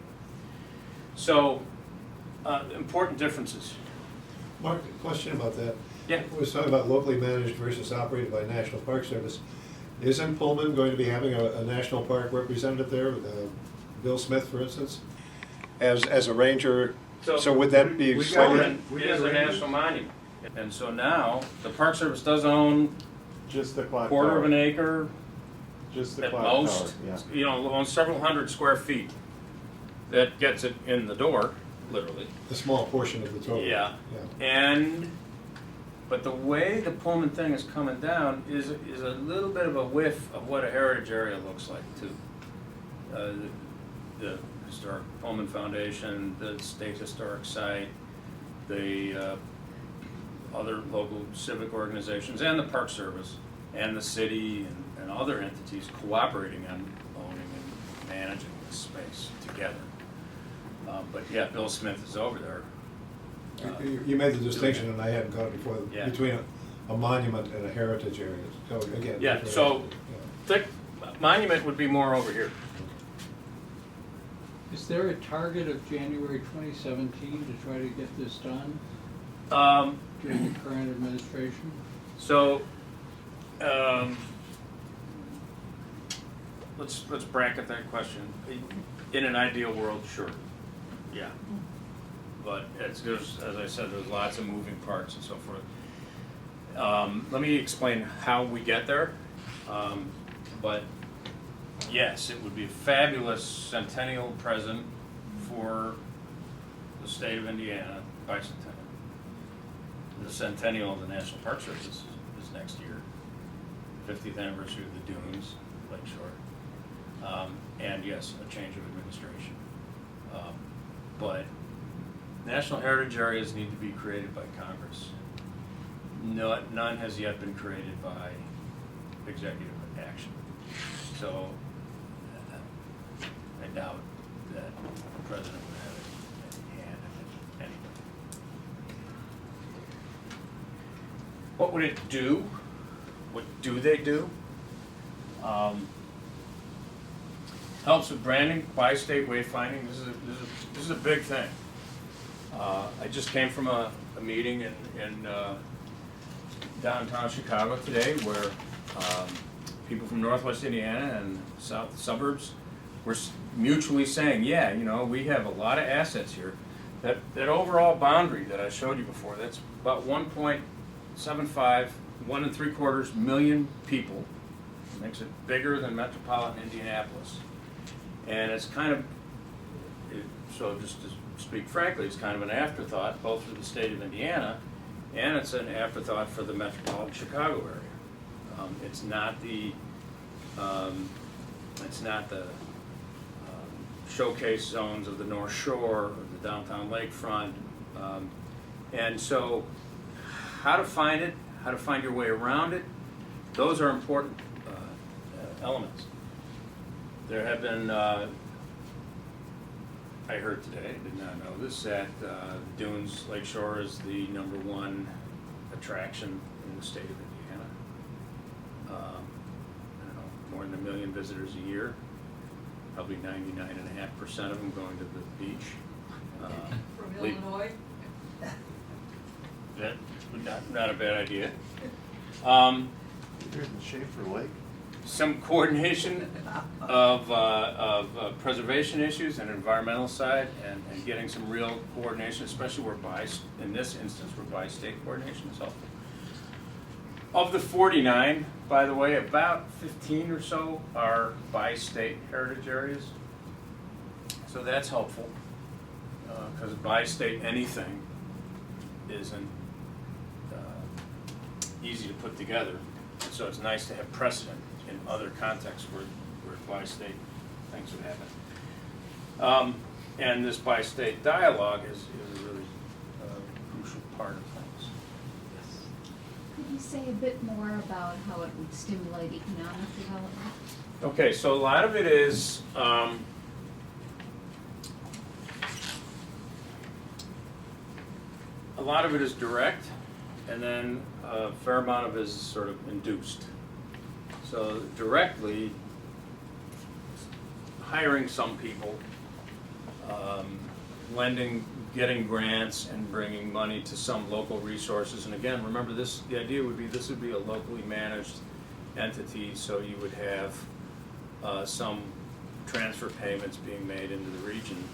So, important differences. Mark, question about that. Yeah. We was talking about locally managed versus operated by National Park Service. Isn't Pullman going to be having a national park representative there, Bill Smith, for instance, as a ranger? So would that be It is a national monument. And so now, the Park Service does own Just the clock quarter tower. of an acre Just the at clock most, tower, yeah. on several hundred square feet. That gets it in the door, literally. A small portion of the total. Yeah. But the way the Pullman thing is coming down is a little bit of a whiff of what a heritage area looks like too. The Historic Pullman Foundation, the State Historic Site, the other local civic organizations, and the Park Service, and the city, and other entities cooperating on owning and managing this space together. But yeah, Bill Smith is over there. You made the distinction, and I hadn't caught it before, Yeah. between a monument and a heritage area. So again. Yeah, different- so yeah. the monument would be more over here. Is there a target of January 2017 to try to get this done during the current administration? So, let's bracket that question. In an ideal world, sure, yeah. But as I said, there's lots of moving parts and so forth. Let me explain how we get there. But yes, it would be a fabulous centennial present for the state of Indiana bicentennial. The centennial of the National Park Service is next year. 50th anniversary of the Dunes, Lakeshore. And yes, a change of administration. But national heritage areas need to be created by Congress. None has yet been created by executive action. So I doubt that the president would have any hand in it anyway. What would it do? What do they do? Helps with branding, by-state wayfinding. This is a big thing. I just came from a meeting in downtown Chicago today where people from Northwest Indiana and south suburbs were mutually saying, yeah, you know, we have a lot of assets here. That overall boundary that I showed you before, that's about 1.75, 1.75 million people. It makes it bigger than metropolitan Indianapolis. And it's kind of, so just to speak frankly, it's kind of an afterthought both for the state of Indiana and it's an afterthought for the metropolitan Chicago area. It's not the showcase zones of the North Shore or the downtown lakefront. And so how to find it, how to find your way around it, those are important elements. There have been, I heard today, I did not know this, that Dunes Lakeshore is the #1 attraction in the state of Indiana. I don't know, more than 1 million visitors a year, probably 99.5% of them going to the beach. From Illinois? Not a bad idea. Here's the Schaefer Lake. Some coordination of preservation issues and environmental side, and getting some real coordination, especially where in this instance, where bi-state coordination is helpful. Of the 49, by the way, about 15 or so are bi-state heritage areas. So that's helpful, because bi-state anything isn't easy to put together. So it's nice to have precedent in other contexts where bi-state things would happen. And this bi-state dialogue is a really crucial part of things. Could you say a bit more about how it would stimulate economic development? Okay, so a lot of it is direct, and then a fair amount of it is sort of induced. So directly, hiring some people, getting grants and bringing money to some local resources. And again, remember this, the idea would be this would be a locally managed entity, so you would have some transfer payments being made into the region.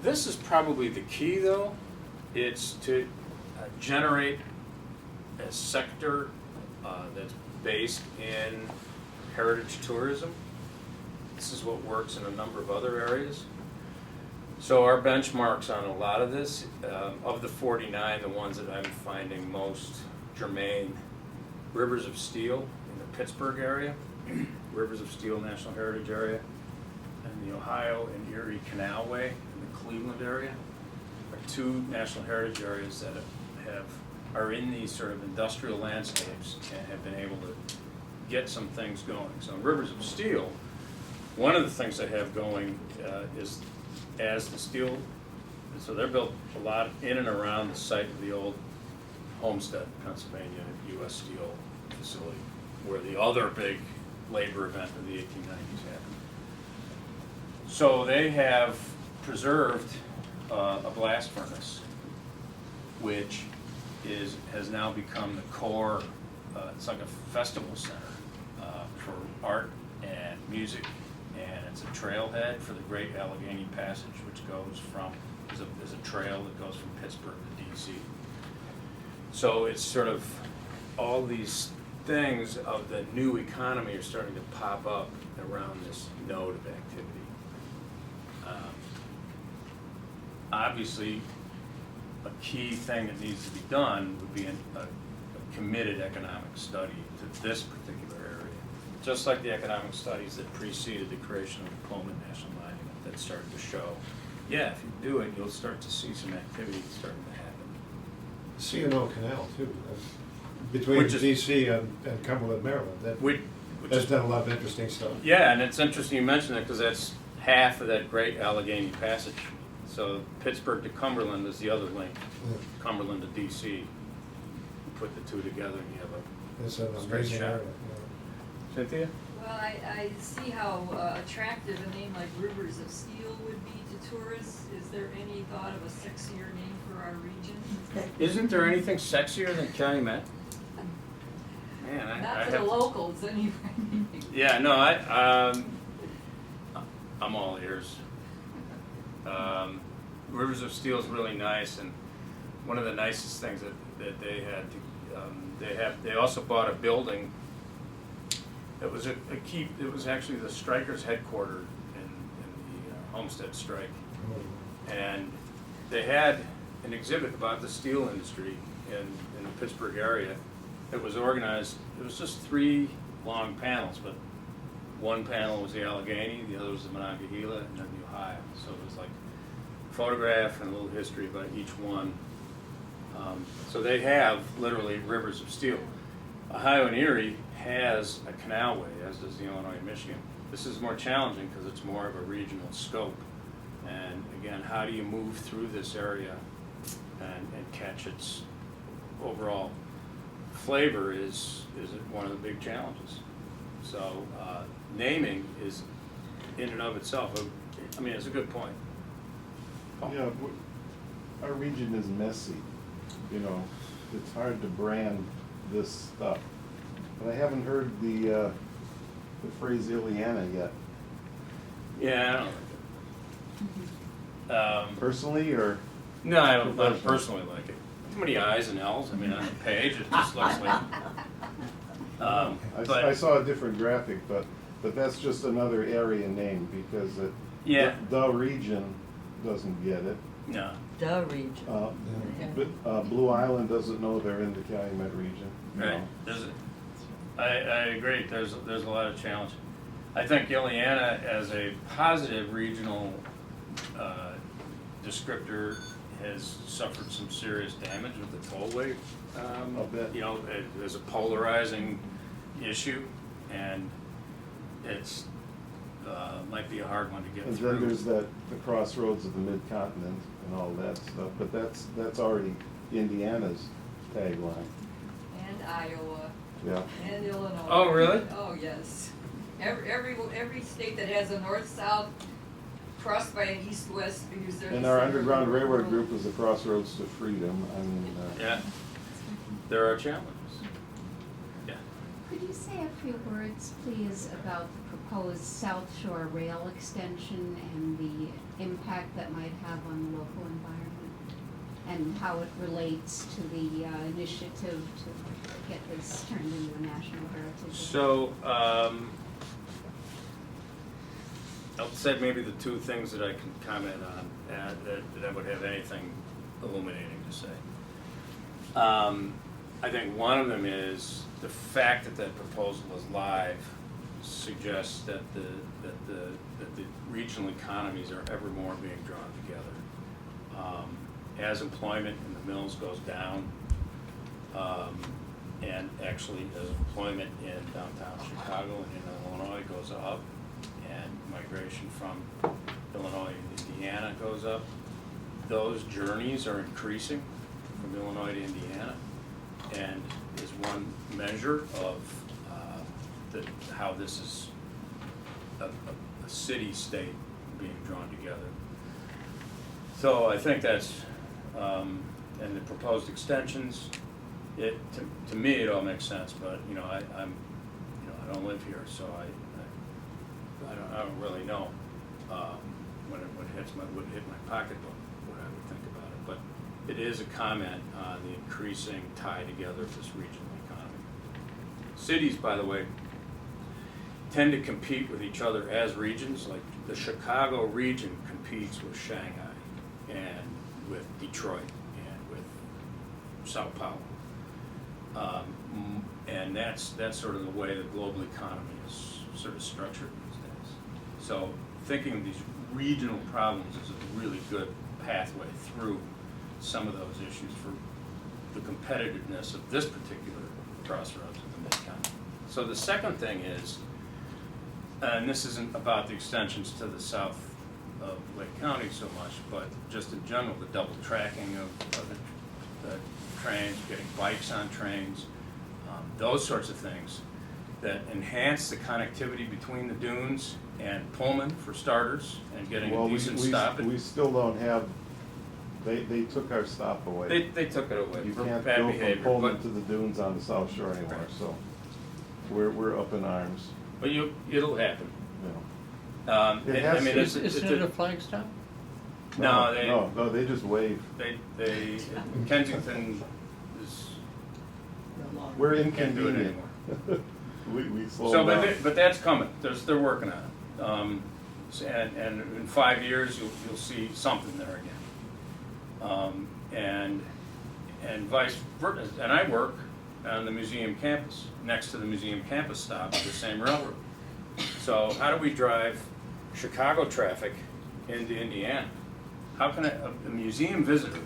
This is probably the key though. It's to generate a sector that's based in heritage tourism. This is what works in a number of other areas. So our benchmarks on a lot of this, of the 49, the ones that I'm finding most germane, Rivers of Steel in the Pittsburgh area, Rivers of Steel National Heritage Area, and the Ohio and Erie Canalway in the Cleveland area are 2 national heritage areas that are in these sort of industrial landscapes and have been able to get some things going. So in Rivers of Steel, one of the things they have going is as the steel, so they're built a lot in and around the site of the old Homestead, Pennsylvania, U.S. Steel facility, where the other big labor event of the 1890s happened. So they have preserved a blast furnace, which has now become the core, it's like a festival center for art and music, and it's a trailhead for the Great Allegheny Passage, which goes from, is a trail that goes from Pittsburgh to D.C. So it's sort of all these things of the new economy are starting to pop up around this node of activity. Obviously, a key thing that needs to be done would be a committed economic study to this particular area. Just like the economic studies that preceded the creation of the Calumet National Monument that started to show, yeah, if you do it, you'll start to see some activity starting to happen. C&O Canal too, between Which is- DC and Cumberland, Maryland. Which That's is, done a lot of interesting stuff. yeah, and it's interesting you mention that because that's half of that great Allegheny Passage. So Pittsburgh to Cumberland is the other link, Yeah. Cumberland to DC. You put the two together and you have a It's an straight amazing shot. area. Cynthia? Well, I see how attractive a name like Rivers of Steel would be to tourists. Is there any thought of a sexier name for our region? Isn't there anything sexier than Calumet? Man, I Not for have the locals, anyway. Yeah, no, I'm all ears. Rivers of Steel is really nice, and one of the nicest things that they had, they also bought a building. It was a key. It was actually the strikers' headquarters in the Homestead strike, and they had an exhibit about the steel industry in the Pittsburgh area. It was organized. It was just 3 long panels, but one panel was the Allegheny, the other was the Monongahela, and then the Ohio. So it was like a photograph and a little history about each one. So they have literally rivers of steel. Ohio and Erie has a canalway, as does the Illinois and Michigan. This is more challenging because it's more of a regional scope. And again, how do you move through this area and catch its overall flavor is one of the big challenges. So naming is in and of itself, I mean, it's a good point. Paul? Yeah, our region is messy, you know, it's hard to brand this stuff. But I haven't heard the phrase Ileana yet. Yeah, I don't like it. Personally, or? No, I don't personally like it. Too many I's and L's. I mean, on the page, it just looks like. But I saw a different graphic, but that's just another area name, because yeah, the region doesn't get it. no, The region. But Blue Island doesn't know they're in the Calumet region. you right. know. There's, I agree. There's a lot of challenge. I think Ileana, as a positive regional descriptor, has suffered some serious damage with the tollway. I'll bet. You know, there's a polarizing issue, and it's might be a hard one to get And through. then there's the crossroads of the mid-continent and all that stuff, but that's already Indiana's tagline, And Iowa, yeah. and Illinois. Oh, really? Oh, yes. Every state that has a north-south crossed by an east-west, because they're. And the our center Underground of the Railroad world. Group is the crossroads to freedom, I mean, Yeah, there are challenges. Yeah. Could you say a few words, please, about the proposed South Shore Rail extension and the impact that might have on the local environment? And how it relates to the initiative to get this turned into a national heritage area? So, I'll say maybe the 2 things that I can comment on that would have anything illuminating to say. I think one of them is the fact that that proposal is live suggests that the regional economies are ever more being drawn together. As employment in the mills goes down, and actually as employment in downtown Chicago and in Illinois goes up, and migration from Illinois to Indiana goes up, those journeys are increasing from Illinois to Indiana, and is one measure of how this is a city-state being drawn together. So I think that's, and the proposed extensions, to me, it all makes sense, but, you know, I don't live here, so I don't really know, when it would hit my pocketbook, what I would think about it, but it is a comment on the increasing tie together of this regional economy. Cities, by the way, tend to compete with each other as regions, like the Chicago region competes competes with Shanghai and with Detroit and with Sao Paulo. And that's sort of the way the global economy is sort of structured these days. So thinking of these regional problems is a really good pathway through some of those issues for the competitiveness of this particular crossroads of the Mid-Continent. So the second thing is, and this isn't about the extensions to the south of Lake County so much, but just in general, the double tracking of the trains, getting bikes on trains, those sorts of things that enhance the connectivity between the dunes and Pullman, for starters, and getting a decent stoppage. We still don't have, they took our stop away. They took it away You for can't bad go behavior, from Pullman but, to the dunes on the South Shore anymore, Right. so we're up in arms, but it'll happen. you know. It has I mean, to. Isn't it a flag stop? No, No, they just wave. they Kensington is, We're can't do it inconvenient. anymore. We slow So, down. but that's coming. They're working on it. And in 5 years, you'll see something there again. And vice versa. And I work on the museum campus, next to the museum campus stop of the same railroad. So how do we drive Chicago traffic into Indiana? How can a museum visitor,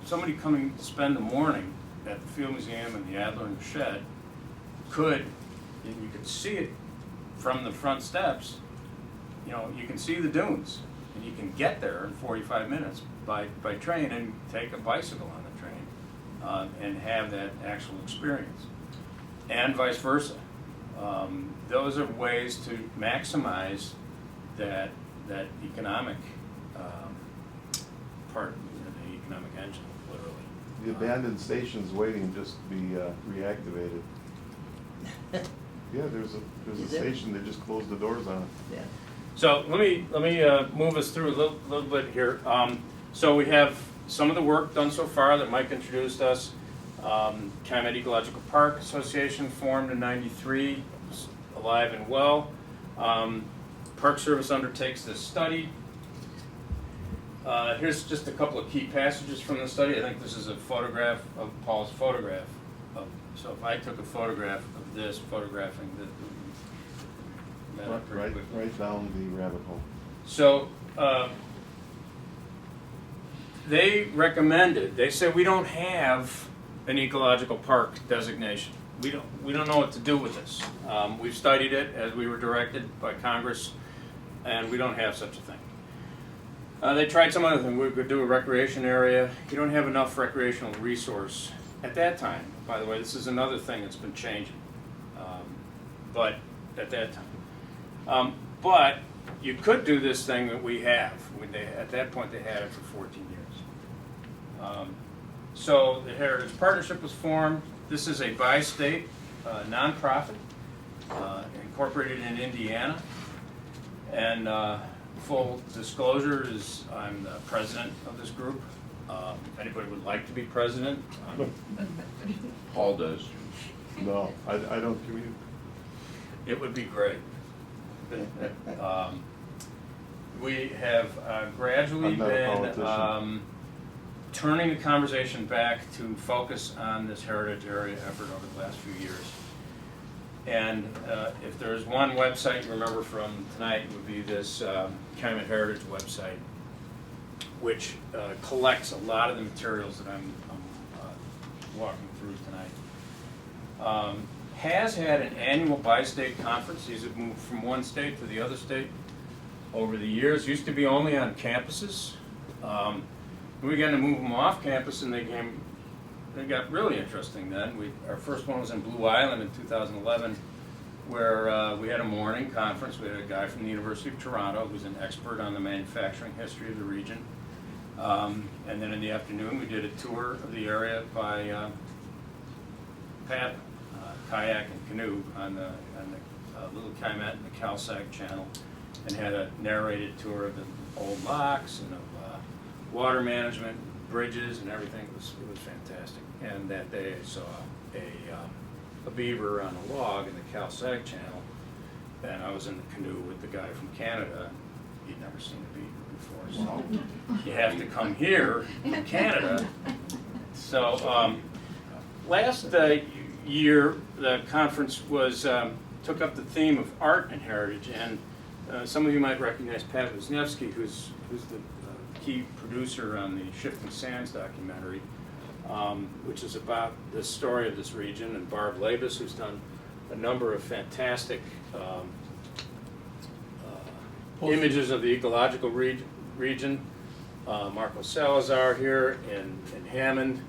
somebody coming to spend the morning at the Field Museum and the Adler and the Shed, you could see it from the front steps, you know, you can see the dunes, and you can get there in 45 minutes by train and take a bicycle on the train and have that actual experience, and vice versa. Those are ways to maximize that economic part, the economic engine, literally. The abandoned station's waiting just to be reactivated. Yeah, there's a Is there? station, they just closed the doors on it. Yeah. So let me move us through a little bit here. So we have some of the work done so far that Mike introduced us. Calumet Ecological Park Association formed in '93, alive and well. Park Service undertakes this study. Here's just a couple of key passages from the study. I think this is a photograph of Paul's photograph. So if I took a photograph of this, photographing that up pretty quickly. Right down the rabbit hole. So they recommended. They said we don't have an ecological park designation. We don't know what to do with this. We've studied it as we were directed by Congress, and we don't have such a thing. They tried some other thing. We could do a recreation area. You don't have enough recreational resource at that time. By the way, this is another thing that's been changing. But at that time. But you could do this thing that we have. At that point, they had it for 14 years. So the Heritage Partnership was formed. This is a bi-state nonprofit incorporated in Indiana. And full disclosure is I'm the president of this group. If anybody would like to be president, Paul does. No, I don't commute. it would be great. We have gradually I'm not a been politician. turning the conversation back to focus on this heritage area effort over the last few years. And if there's one website you remember from tonight, it would be this Calumet Heritage website, which collects a lot of the materials that I'm walking through tonight. Has had an annual bi-state conference. These have moved from one state to the other state over the years. Used to be only on campuses. We began to move them off campus, and they got really interesting then. Our first one was in Blue Island in 2011, where we had a morning conference. We had a guy from the University of Toronto who's an expert on the manufacturing history of the region. And then in the afternoon, we did a tour of the area by paddle, kayak and canoe on the Little Calumet and the Calsag Channel, and had a narrated tour of the old locks and of water management, bridges, and everything. It was fantastic. And that day I saw a beaver on a log in the Calsag Channel, and I was in the canoe with the guy from Canada. He'd never seen a beaver before, so you have to come here from Canada. So last year, the conference was took up the theme of art and heritage, and some of you might recognize Pat Wisniewski, who's the key producer on the Shifting Sands documentary, which is about the story of this region, and Barb Labus, who's done a number of fantastic images of the ecological region. Marco Salazar here in Hammond,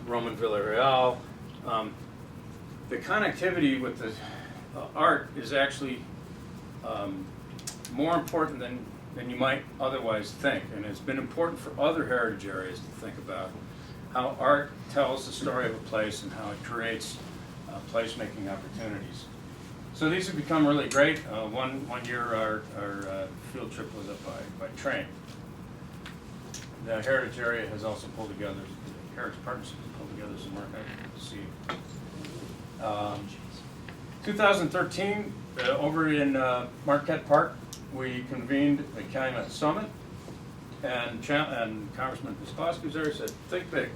Roman Villarreal. The connectivity with the art is actually more important than you might otherwise think, and it's been important for other heritage areas to think about how art tells the story of a place and how it creates place-making opportunities. So these have become really great. One year our field trip was up by train. The Heritage Area has also pulled together, the Heritage Partnership has pulled together some work. I see. 2013, over in Marquette Park, we convened the Calumet Summit, and Congressman Visclosky was there. He said, "Think big,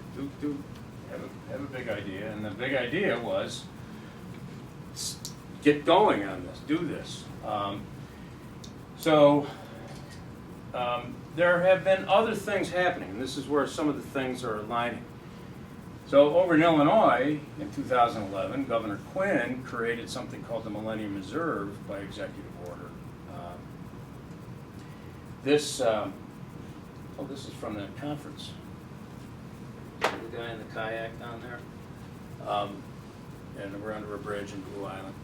have a big idea," and the big idea was get going on this, do this. There have been other things happening, and this is where some of the things are aligning. So over in Illinois, in 2011, Governor Quinn created something called the Millennium Reserve by executive order. This is from that conference. See the guy in the kayak down there? And we're under a bridge in Blue Island.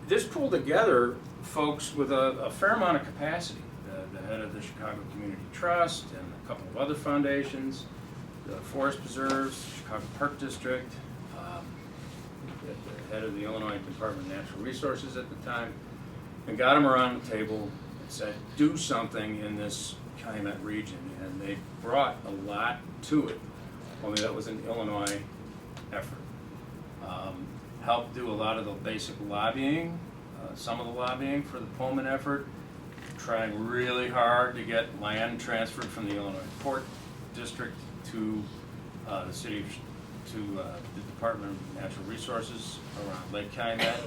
This pulled together folks with a fair amount of capacity. The head of the Chicago Community Trust and a couple of other foundations, the Forest Preserves, Chicago Park District, the head of the Illinois Department of Natural Resources at the time, and got them around the table and said, do something in this Calumet region. And they brought a lot to it, only that was an Illinois effort. Helped do a lot of the basic lobbying, some of the lobbying for the Pullman effort, trying really hard to get land transferred from the Illinois Port District to the city, to the Department of Natural Resources around Lake Calumet,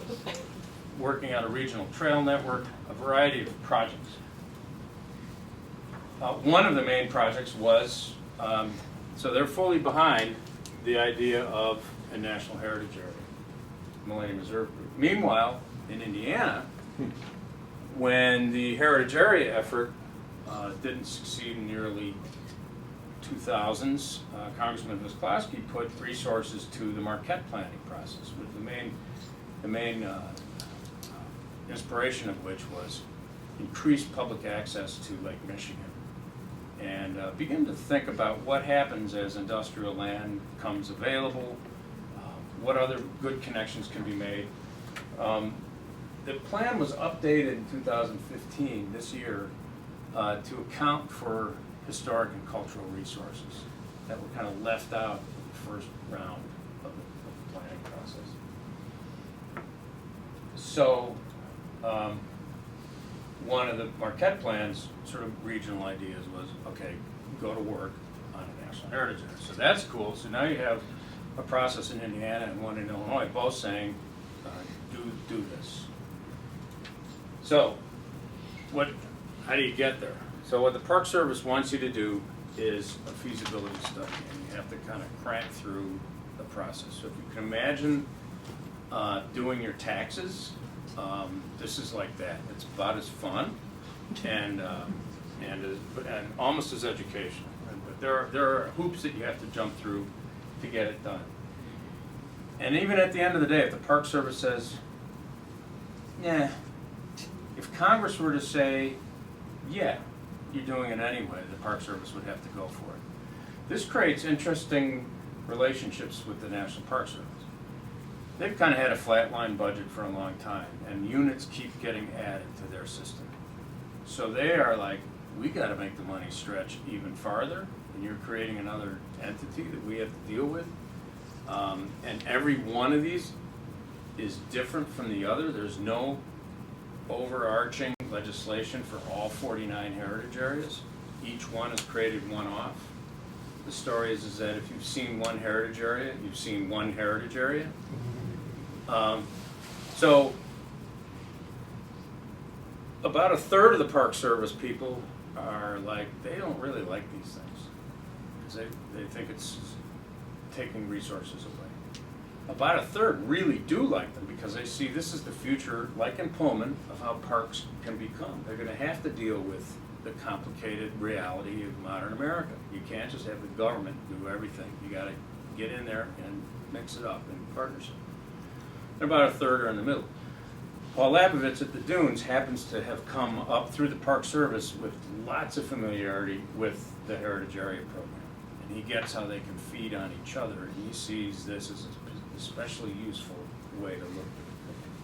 working on a regional trail network, a variety of projects. One of the main projects was, so they're fully behind the idea of a National Heritage Area, Millennium Reserve Group. Meanwhile, in Indiana, when the Heritage Area effort didn't succeed in the early 2000s, Congressman Visclosky put resources to the Marquette planning process, with the main inspiration of which was increased public access to Lake Michigan, and begin to think about what happens as industrial land comes available, what other good connections can be made. The plan was updated in 2015, this year, to account for historic and cultural resources that were kind of left out of the first round of the planning process. So, one of the Marquette plan's sort of regional ideas was, okay, go to work on a National Heritage Area. So that's cool. So now you have a process in Indiana and one in Illinois, both saying, do this. So, how do you get there? So what the Park Service wants you to do is a feasibility study, and you have to kind of crank through the process. So if you can imagine doing your taxes, this is like that. It's about as fun and almost as educational. But there are hoops that you have to jump through to get it done. And even at the end of the day, if the Park Service says, yeah, if Congress were to say, yeah, you're doing it anyway, the Park Service would have to go for it. This creates interesting relationships with the National Park Service. They've kind of had a flatline budget for a long time, and units keep getting added to their system. So they are like, we got to make the money stretch even farther, and you're creating another entity that we have to deal with. And every one of these is different from the other. There's no overarching passing legislation for all 49 heritage areas. Each one is created one-off. The story is that if you've seen one heritage area, you've seen one heritage area. So about a third of the Park Service people are like, they don't really like these things because they think it's taking resources away. About a third really do like them because they see this is the future, like in Pullman, of how parks can become. They're going to have to deal with the complicated reality of modern America. You can't just have the government do everything. You got to get in there and mix it up in partnership. And about a third are in the middle. Paul Lapovitz at the Dunes happens to have come up through the Park Service with lots of familiarity with the Heritage Area program. And he gets how they can feed on each other, and he sees this as an especially useful way to look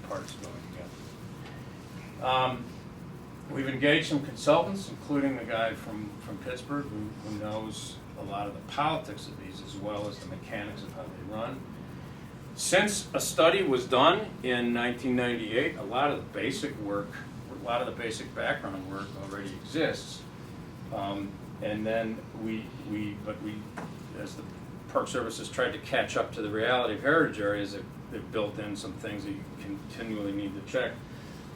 at parks going together. We've engaged some consultants, including the guy from Pittsburgh who knows a lot of the politics of these as well as the mechanics of how they run. Since a study was done in 1998, a lot of the basic work, a lot of the basic background work already exists. And then as the Park Service has tried to catch up to the reality of heritage areas, they've built in some things that you continually need to check.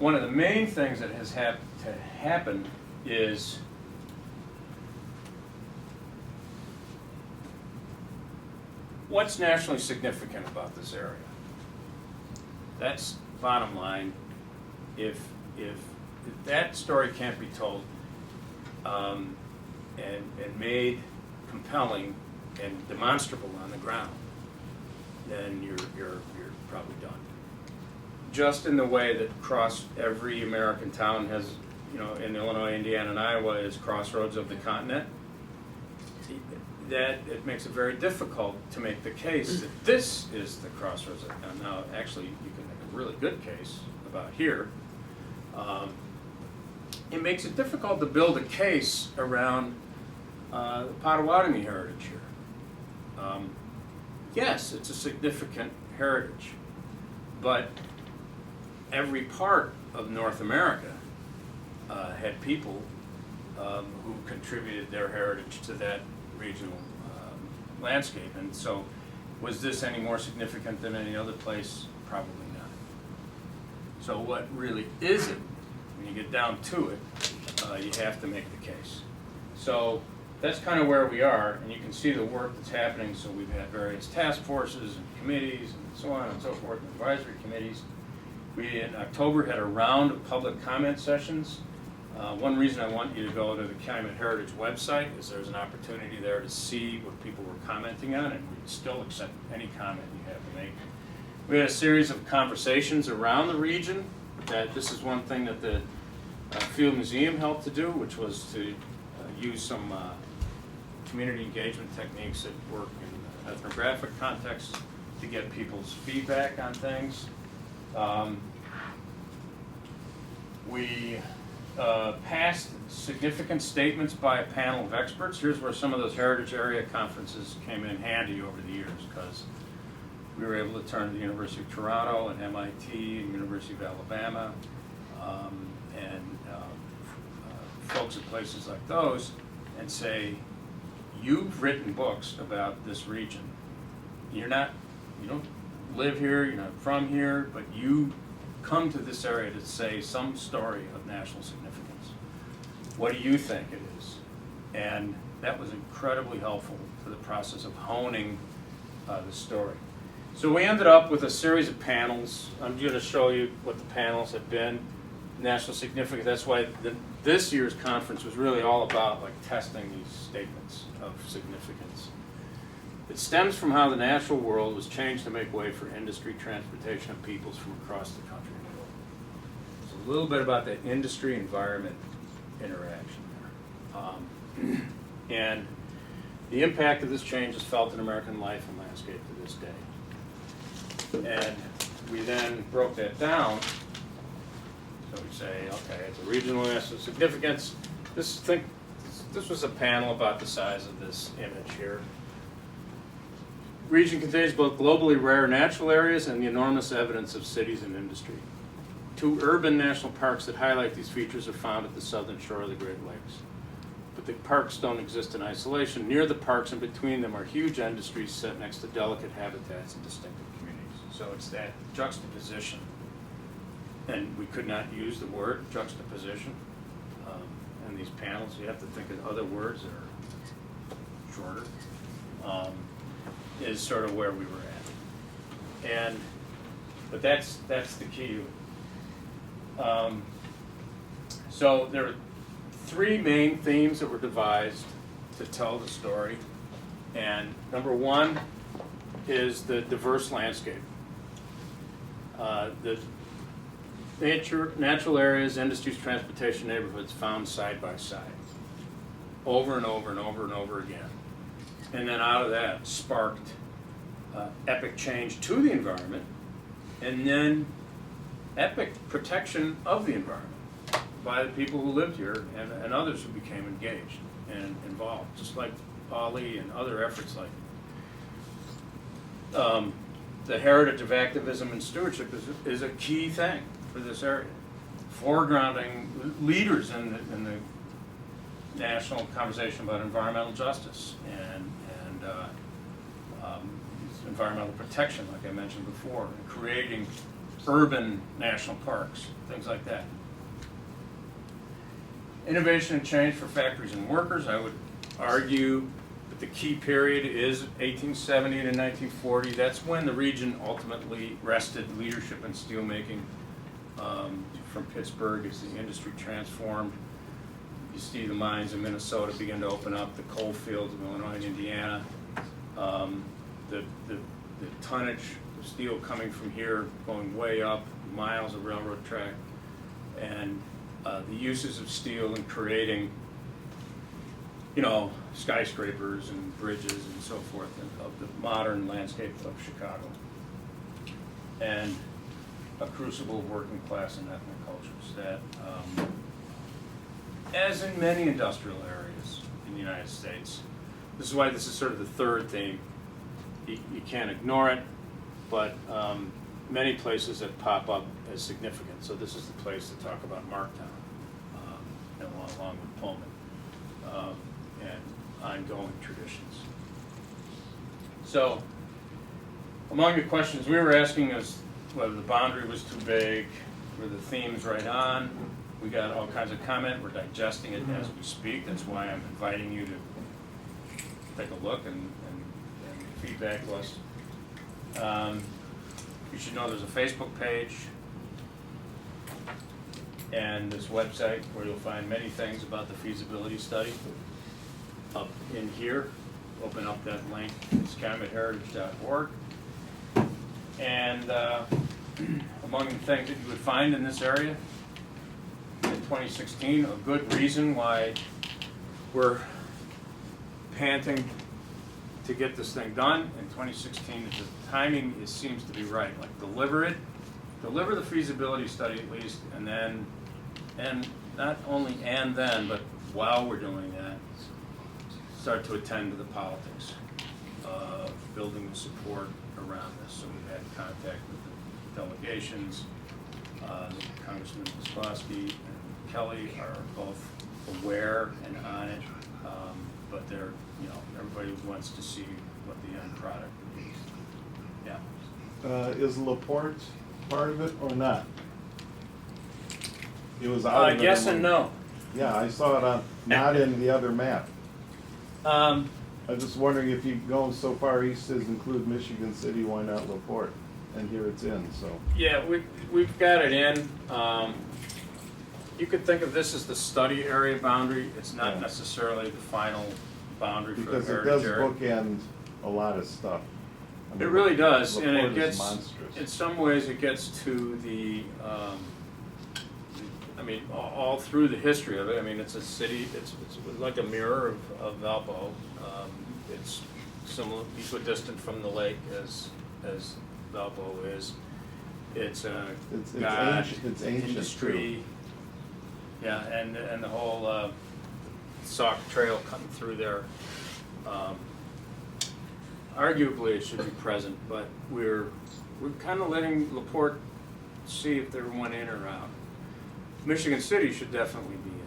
One of the main things that has had to happen is what's nationally significant about this area? That's bottom line. If that story can't be told and made compelling and demonstrable on the ground, then you're probably done. Just in the way that across every American town has, in Illinois, Indiana, and Iowa is crossroads of the continent, that it makes it very difficult to make the case that this is the crossroads. Now, actually, you can make a really good case about here. It makes it difficult to build a case around the Potawatomi heritage here. Yes, it's a significant heritage, but every part of North America had people who contributed their heritage to that regional landscape. And so was this any more significant than any other place? Probably not. So what really is it? When you get down to it, you have to make the case. So that's kind of where we are, and you can see the work that's happening. So we've had various task forces and committees and so on and so forth, and advisory committees. We, in October, had a round of public comment sessions. One reason I want you to go to the Calumet Heritage website is there's an opportunity there to see what people were commenting on, and we still accept any comment you have to make. We had a series of conversations around the region. That this is one thing that the Field Museum helped to do, which was to use some community engagement techniques that work in ethnographic contexts to get people's feedback on things. We passed significant statements by a panel of experts. Here's where some of those heritage area conferences came in handy over the years, because we were able to turn to the University of Toronto and MIT and University of Alabama and folks at places like those and say, you've written books about this region. You don't live here, you're not from here, but you come to this area to say some story of national significance. What do you think it is? And that was incredibly helpful to the process of honing the story. So we ended up with a series of panels. I'm going to show you what the panels have been. National significance. That's why this year's conference was really all about testing these statements of significance. It stems from how the natural world was changed to make way for industry, transportation, and peoples from across the country. So a little bit about the industry-environment interaction there. And the impact of this change is felt in American life and landscape to this day. And we then broke that down. So we say, okay, it's a regional national significance. This was a panel about the size of this image here. Region contains both globally rare natural areas and the enormous evidence of cities and industry. 2 urban national parks that highlight these features are found at the southern shore of the Great Lakes. But the parks don't exist in isolation. Near the parks and between them are huge industries set next to delicate habitats and distinctive communities. So it's that juxtaposition. And we could not use the word juxtaposition in these panels. You have to think of other words that are shorter, is sort of where we were at. But that's the key. So there are 3 main themes that were devised to tell the story. And number 1 is the diverse landscape. The natural areas, industries, transportation, neighborhoods found side by side, over and over and over and over again. And then out of that sparked epic change to the environment, and then epic protection of the environment by the people who lived here and others who became engaged and involved, just like Ollie and other efforts like the heritage of activism and stewardship is a key thing for this area. Foregrounding leaders in the national conversation about environmental justice and environmental protection, like I mentioned before, and creating urban national parks, things like that. Innovation and change for factories and workers. I would argue that the key period is 1870 to 1940. That's when the region ultimately wrested leadership in steelmaking from Pittsburgh as the industry transformed. You see the mines in Minnesota begin to open up, the coal fields of Illinois and Indiana. The tonnage of steel coming from here going way up, miles of railroad track, and the uses of steel in creating, skyscrapers and bridges and so forth of the modern landscape of Chicago, and a crucible of working class and ethnic cultures that, as in many industrial areas in the United States, this is why this is sort of the third theme. You can't ignore it, but many places that pop up as significant. So this is the place to talk about Marktown, along with Pullman, and ongoing traditions. So among the questions we were asking is whether the boundary was too big, were the themes right on. We got all kinds of comment. We're digesting it as we speak. That's why I'm inviting you to take a look and feedback to us. You should know there's a Facebook page and this website where you'll find many things about the feasibility study. Up in here, open up that link, it's calumetheritage.org. And among the things that you would find in this area in 2016, a good reason why we're panting to get this thing done in 2016 is the timing seems to be right. Like deliver the feasibility study at least, and not only but while we're doing that, start to attend to the politics of building the support around this. So we've had contact with the delegations. Congressman Wisłowski and Kelly are both aware and on it, but they're, everybody wants to see what the end product is. Yeah. Is LaPorte part of it or not? It was out of it. Yes and no. Yeah, I saw it not in the other map. Um, I was just wondering if you go so far east as include Michigan City, why not LaPorte? And here it's in, so. Yeah, we've got it in. You could think of this as the study area boundary. It's not necessarily the final boundary for the because it heritage does area. bookend a lot of stuff. I mean, It really does, and LaPorte it is gets, monstrous. in some ways it gets to the, all through the history of it. I mean, it's a city, it's like a mirror of Valpo. It's similar, equidistant from the lake as Valpo is. It's a It's ancient industry. too. Yeah, and the whole Sauk Trail cutting through there. Arguably, it should be present, but we're kind of letting LaPorte see if there went in or out. Michigan City should definitely be in.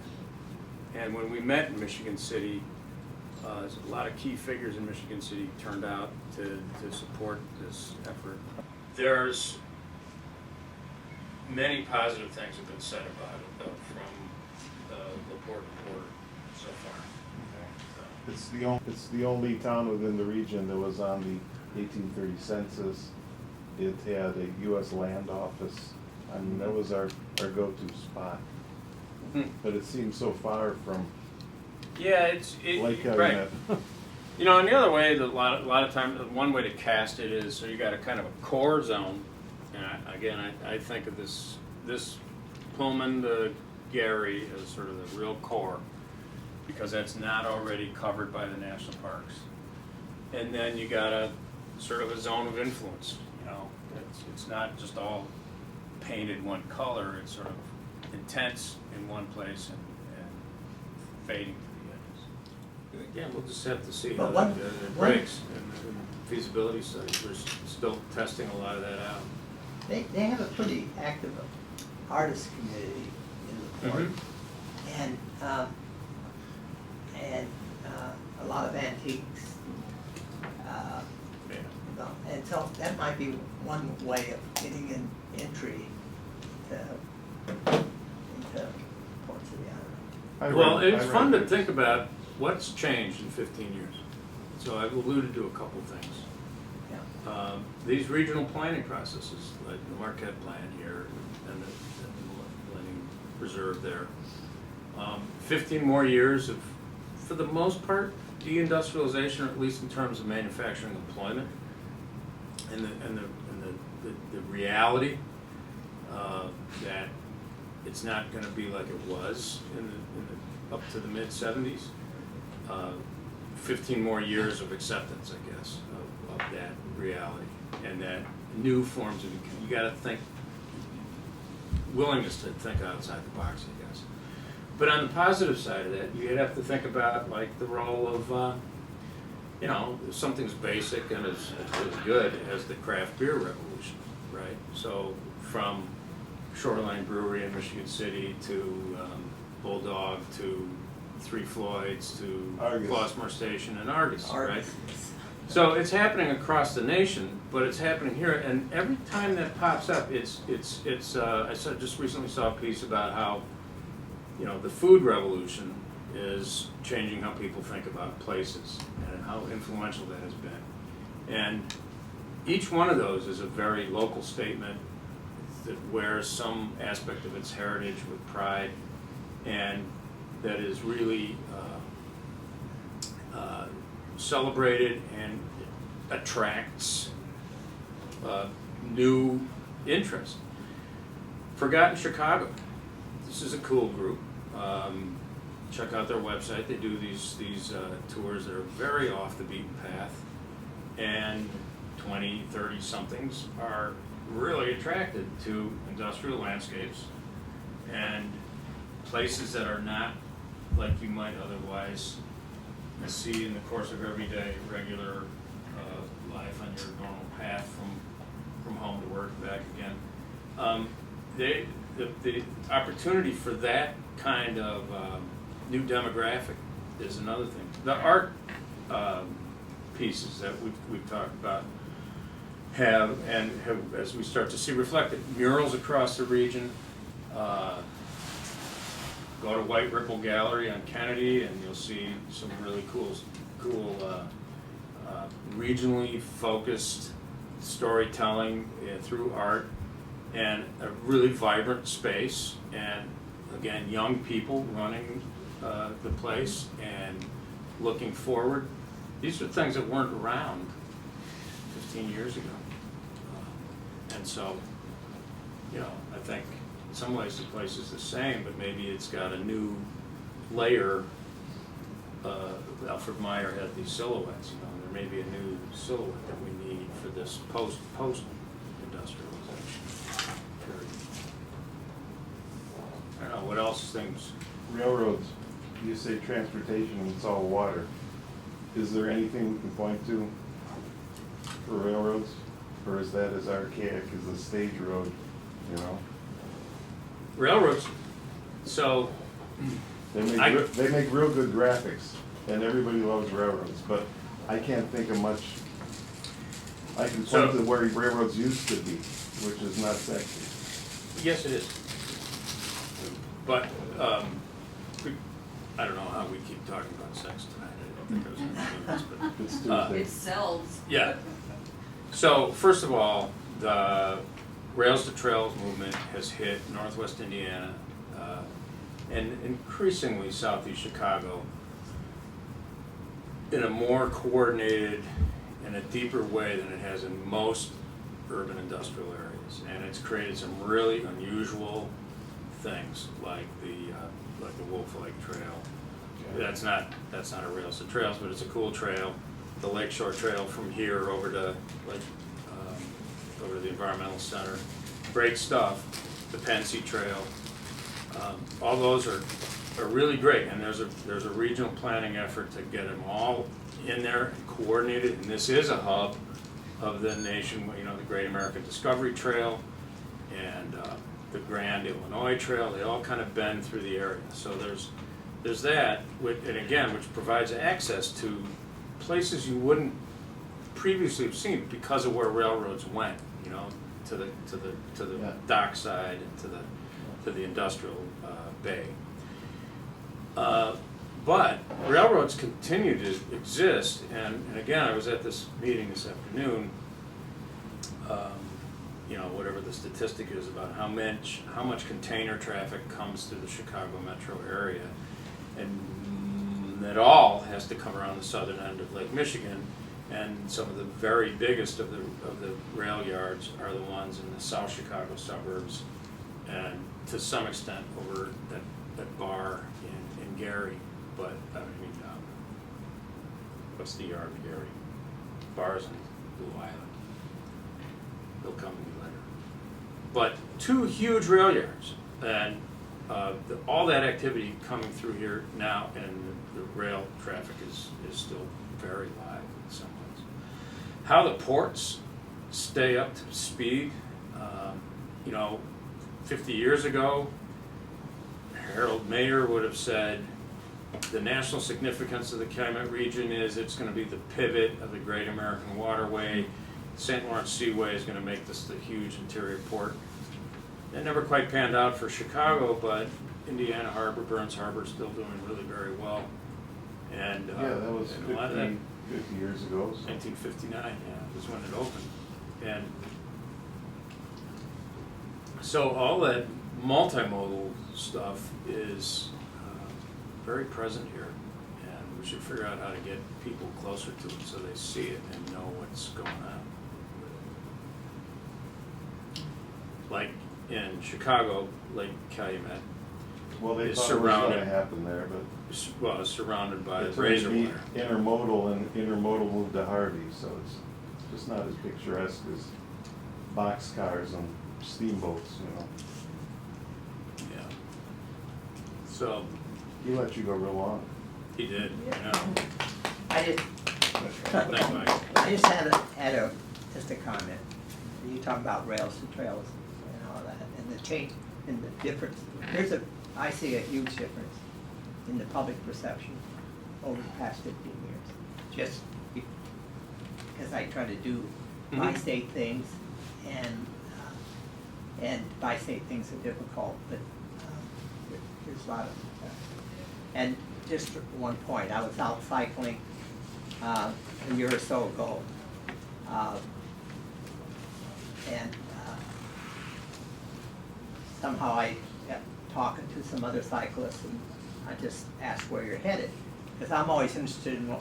And when we met in Michigan City, there's a lot of key figures in Michigan City turned out to support this effort. There's many positive things have been said about it, though, from the LaPorte report so far. It's the only town within the region that was on the 1830 census. It had a U.S. land office. I mean, that was our go-to spot. But it seems so far from Yeah, Lake right. Calumet. You know, and the other way, a lot of times, one way to cast it is, so you got a kind of a core zone. And I think of this Pullman to Gary as sort of the real core, because that's not already covered by the national parks. And then you got a sort of a zone of influence. You know, it's not just all painted one color. It's sort of intense in one place and fading to the edges. Again, we'll just have to see how But it breaks in feasibility studies. We're still testing a lot of that out. They have a pretty active artist community in LaPorte, and a lot of antiques. And so that might be one way of getting an entry into Port City. I don't know. Well, it's fun to think about what's changed in 15 years. So I've alluded to a couple things. Yeah. These regional planning processes, like the Marquette plan here and the Millennium Reserve there, 15 more years of, for the most part, deindustrialization, or at least in terms of manufacturing employment, and the reality that it's not going to be like it was in the up to the mid-70s. 15 more years of acceptance, I guess, of that reality, and that new forms of, you got to think, willingness to think outside the box, I guess. But on the positive side of that, you'd have to think about like the role of, you know, something's basic and as good as the craft beer revolution, right? So from Shoreline Brewery in Michigan City to Bulldog to Three Floyds to Argus. Flossmoor Station and Argus, right? Artists. So it's happening across the nation, but it's happening here, and every time that pops up, I just recently saw a piece about how, you know, the food revolution is changing how people think about places and how influential that has been. And each one of those is a very local statement that wears some aspect of its heritage with pride, and that is really celebrated and attracts new interest. Forgotten Chicago. This is a cool group. Check out their website. They do these tours that are very off the beaten path, and 20, 30 somethings are really attracted to industrial landscapes and places that are not like you might otherwise see in the course of everyday regular life on your normal path from home to work and back again. The opportunity for that kind of new demographic is another thing. The art pieces that we've talked about have, as we start to see reflected, murals across the region. Go to White Ripple Gallery on Kennedy, and you'll see some really cool regionally focused storytelling through art, and a really vibrant space, and again, young people running the place and looking forward. These are things that weren't around 15 years ago. And so, you know, I think in some ways the place is the same, but maybe it's got a new layer. Alfred Meyer had these silhouettes, you know, there may be a new silhouette that we need for this post-industrialization period. I don't know, what else things? Railroads, you say transportation and it's all water. Is there anything we can point to for railroads? Or is that as archaic as the stage road you know? Railroads, so, They make real good graphics, and everybody loves railroads, but I can't think of much. I can So- point to where railroads used to be, which is not sexy. yes, it is. But, I don't know how we keep talking about sex tonight, I don't think I was gonna do this, It's but, Tuesday. It sells. yeah. So, first of all, the Rails to Trails movement has hit northwest Indiana, and increasingly southeast Chicago in a more coordinated and a deeper way than it has in most urban industrial areas. And it's created some really unusual things like the Wolf Lake Trail. That's not a Rails to Trails, but it's a cool trail. The Lakeshore Trail from here over to over to the Environmental Center. Great stuff. The Pensy Trail. All those are really great, and there's a regional planning effort to get them all in there and coordinated. And this is a hub of the nation. You know, the Great American Discovery Trail and the Grand Illinois Trail. They all kind of bend through the area. So there's that, and again, which provides access to places you wouldn't previously have seen because of where railroads went. You know, to the Yeah. dockside and to the industrial bay. But railroads continue to exist, and again, I was at this meeting this afternoon. You know, whatever the statistic is about how much container traffic comes through the Chicago metro area, and that all has to come around the southern end of Lake Michigan. And some of the very biggest of the rail yards are the ones in the South Chicago suburbs, and to some extent over that bar in Gary. But I mean, what's the yard in Gary? Bars in Blue Island. They'll come to me later. But two huge rail yards, and all that activity coming through here now, and the rail traffic is still very live in some ways. How the ports stay up to speed, you know, 50 years ago, Harold Mayer would have said the national significance of the Calumet region is it's going to be the pivot of the Great American Waterway. St. Lawrence Seaway is going to make this the huge interior port. It never quite panned out for Chicago, but Indiana Harbor, Burns Harbor is still doing really very well. And Yeah, that was and a lot of that, 50 years ago. So. 1959, yeah, was when it opened. And so all that multimodal stuff is very present here, and we should figure out how to get people closer to it so they see it and know what's going on. Like in Chicago, Lake Calumet Well, they is thought it was going to surrounded, happen there, but well, it's surrounded by it's razor going wire. to be intermodal, and intermodal moved to Harvey, so it's just not as picturesque as boxcars and steamboats, you know. Yeah. So He let you go real long. he did, yeah. I just, Thanks, Mike. I just had a comment. You talking about rails to trails and all that, and the change, and the difference. I see a huge difference in the public perception over the past 15 years. Just because I try to do bi-state things, and bi-state things are difficult, but there's a lot of. And just one point, I was out cycling a year or so ago, and somehow I got talking to some other cyclists, and I just asked where you're headed, because I'm always interested in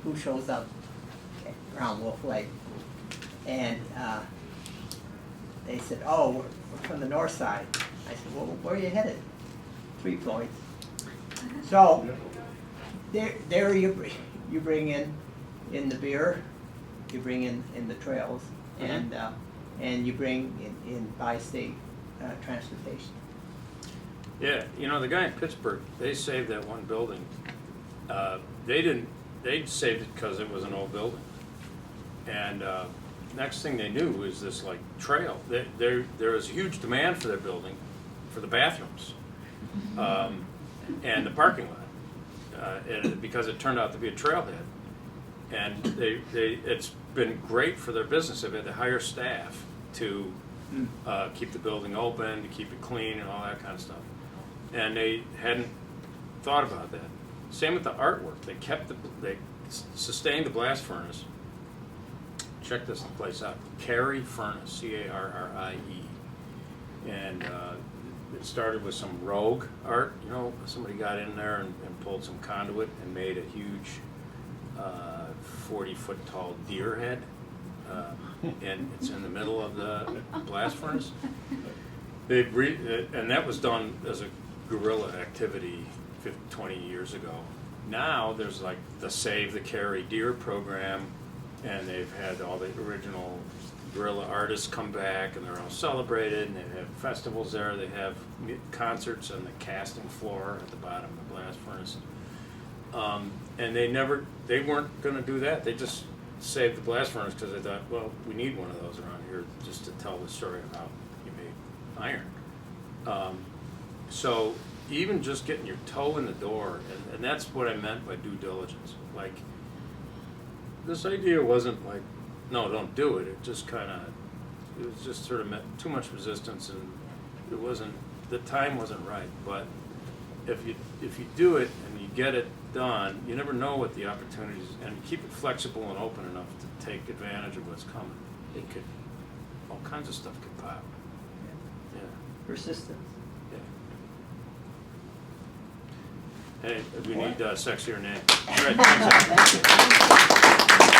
who shows up around Wolf Lake. And they said, oh, we're from the north side. I said, well, where are you headed? 3 Floyds. So there you bring in the beer, you bring in the trails, and you bring in bi-state transportation. Yeah, you know, the guy in Pittsburgh, they saved that one building. They saved it because it was an old building. And next thing they knew was this like trail. There was a huge demand for their building, for the bathrooms, and the parking lot, because it turned out to be a trailhead. And it's been great for their business. They've had to hire staff to keep the building open, to keep it clean and all that kind of stuff. And they hadn't thought about that. Same with the artwork. They sustained the blast furnace. Check this place out. Carrie Furnace, C-A-R-R-I-E. And it started with some rogue art. You know, somebody got in there and pulled some conduit and made a huge 40-foot tall deer head, and it's in the middle of the blast furnace. And that was done as a guerrilla activity 20 years ago. Now there's like the Save the Carrie Deer program, and they've had all the original guerrilla artists come back, and they're all celebrated, and they have festivals there. They have concerts on the casting floor at the bottom of the blast furnace. And they weren't going to do that. They just saved the blast furnace because they thought, well, we need one of those around here just to tell the story of how you made iron. So even just getting your toe in the door, and that's what I meant by due diligence. Like, this idea wasn't like, no, don't do it. It just kind of, it was just sort of met too much resistance, and it wasn't, the time wasn't right. But if you do it and you get it done, you never know what the opportunities, and you keep it flexible and open enough to take advantage of what's coming. It could, all kinds of stuff could pop. Yeah. Persistence. Yeah. Hey, we need a sexier name. All right, thanks. Thank you.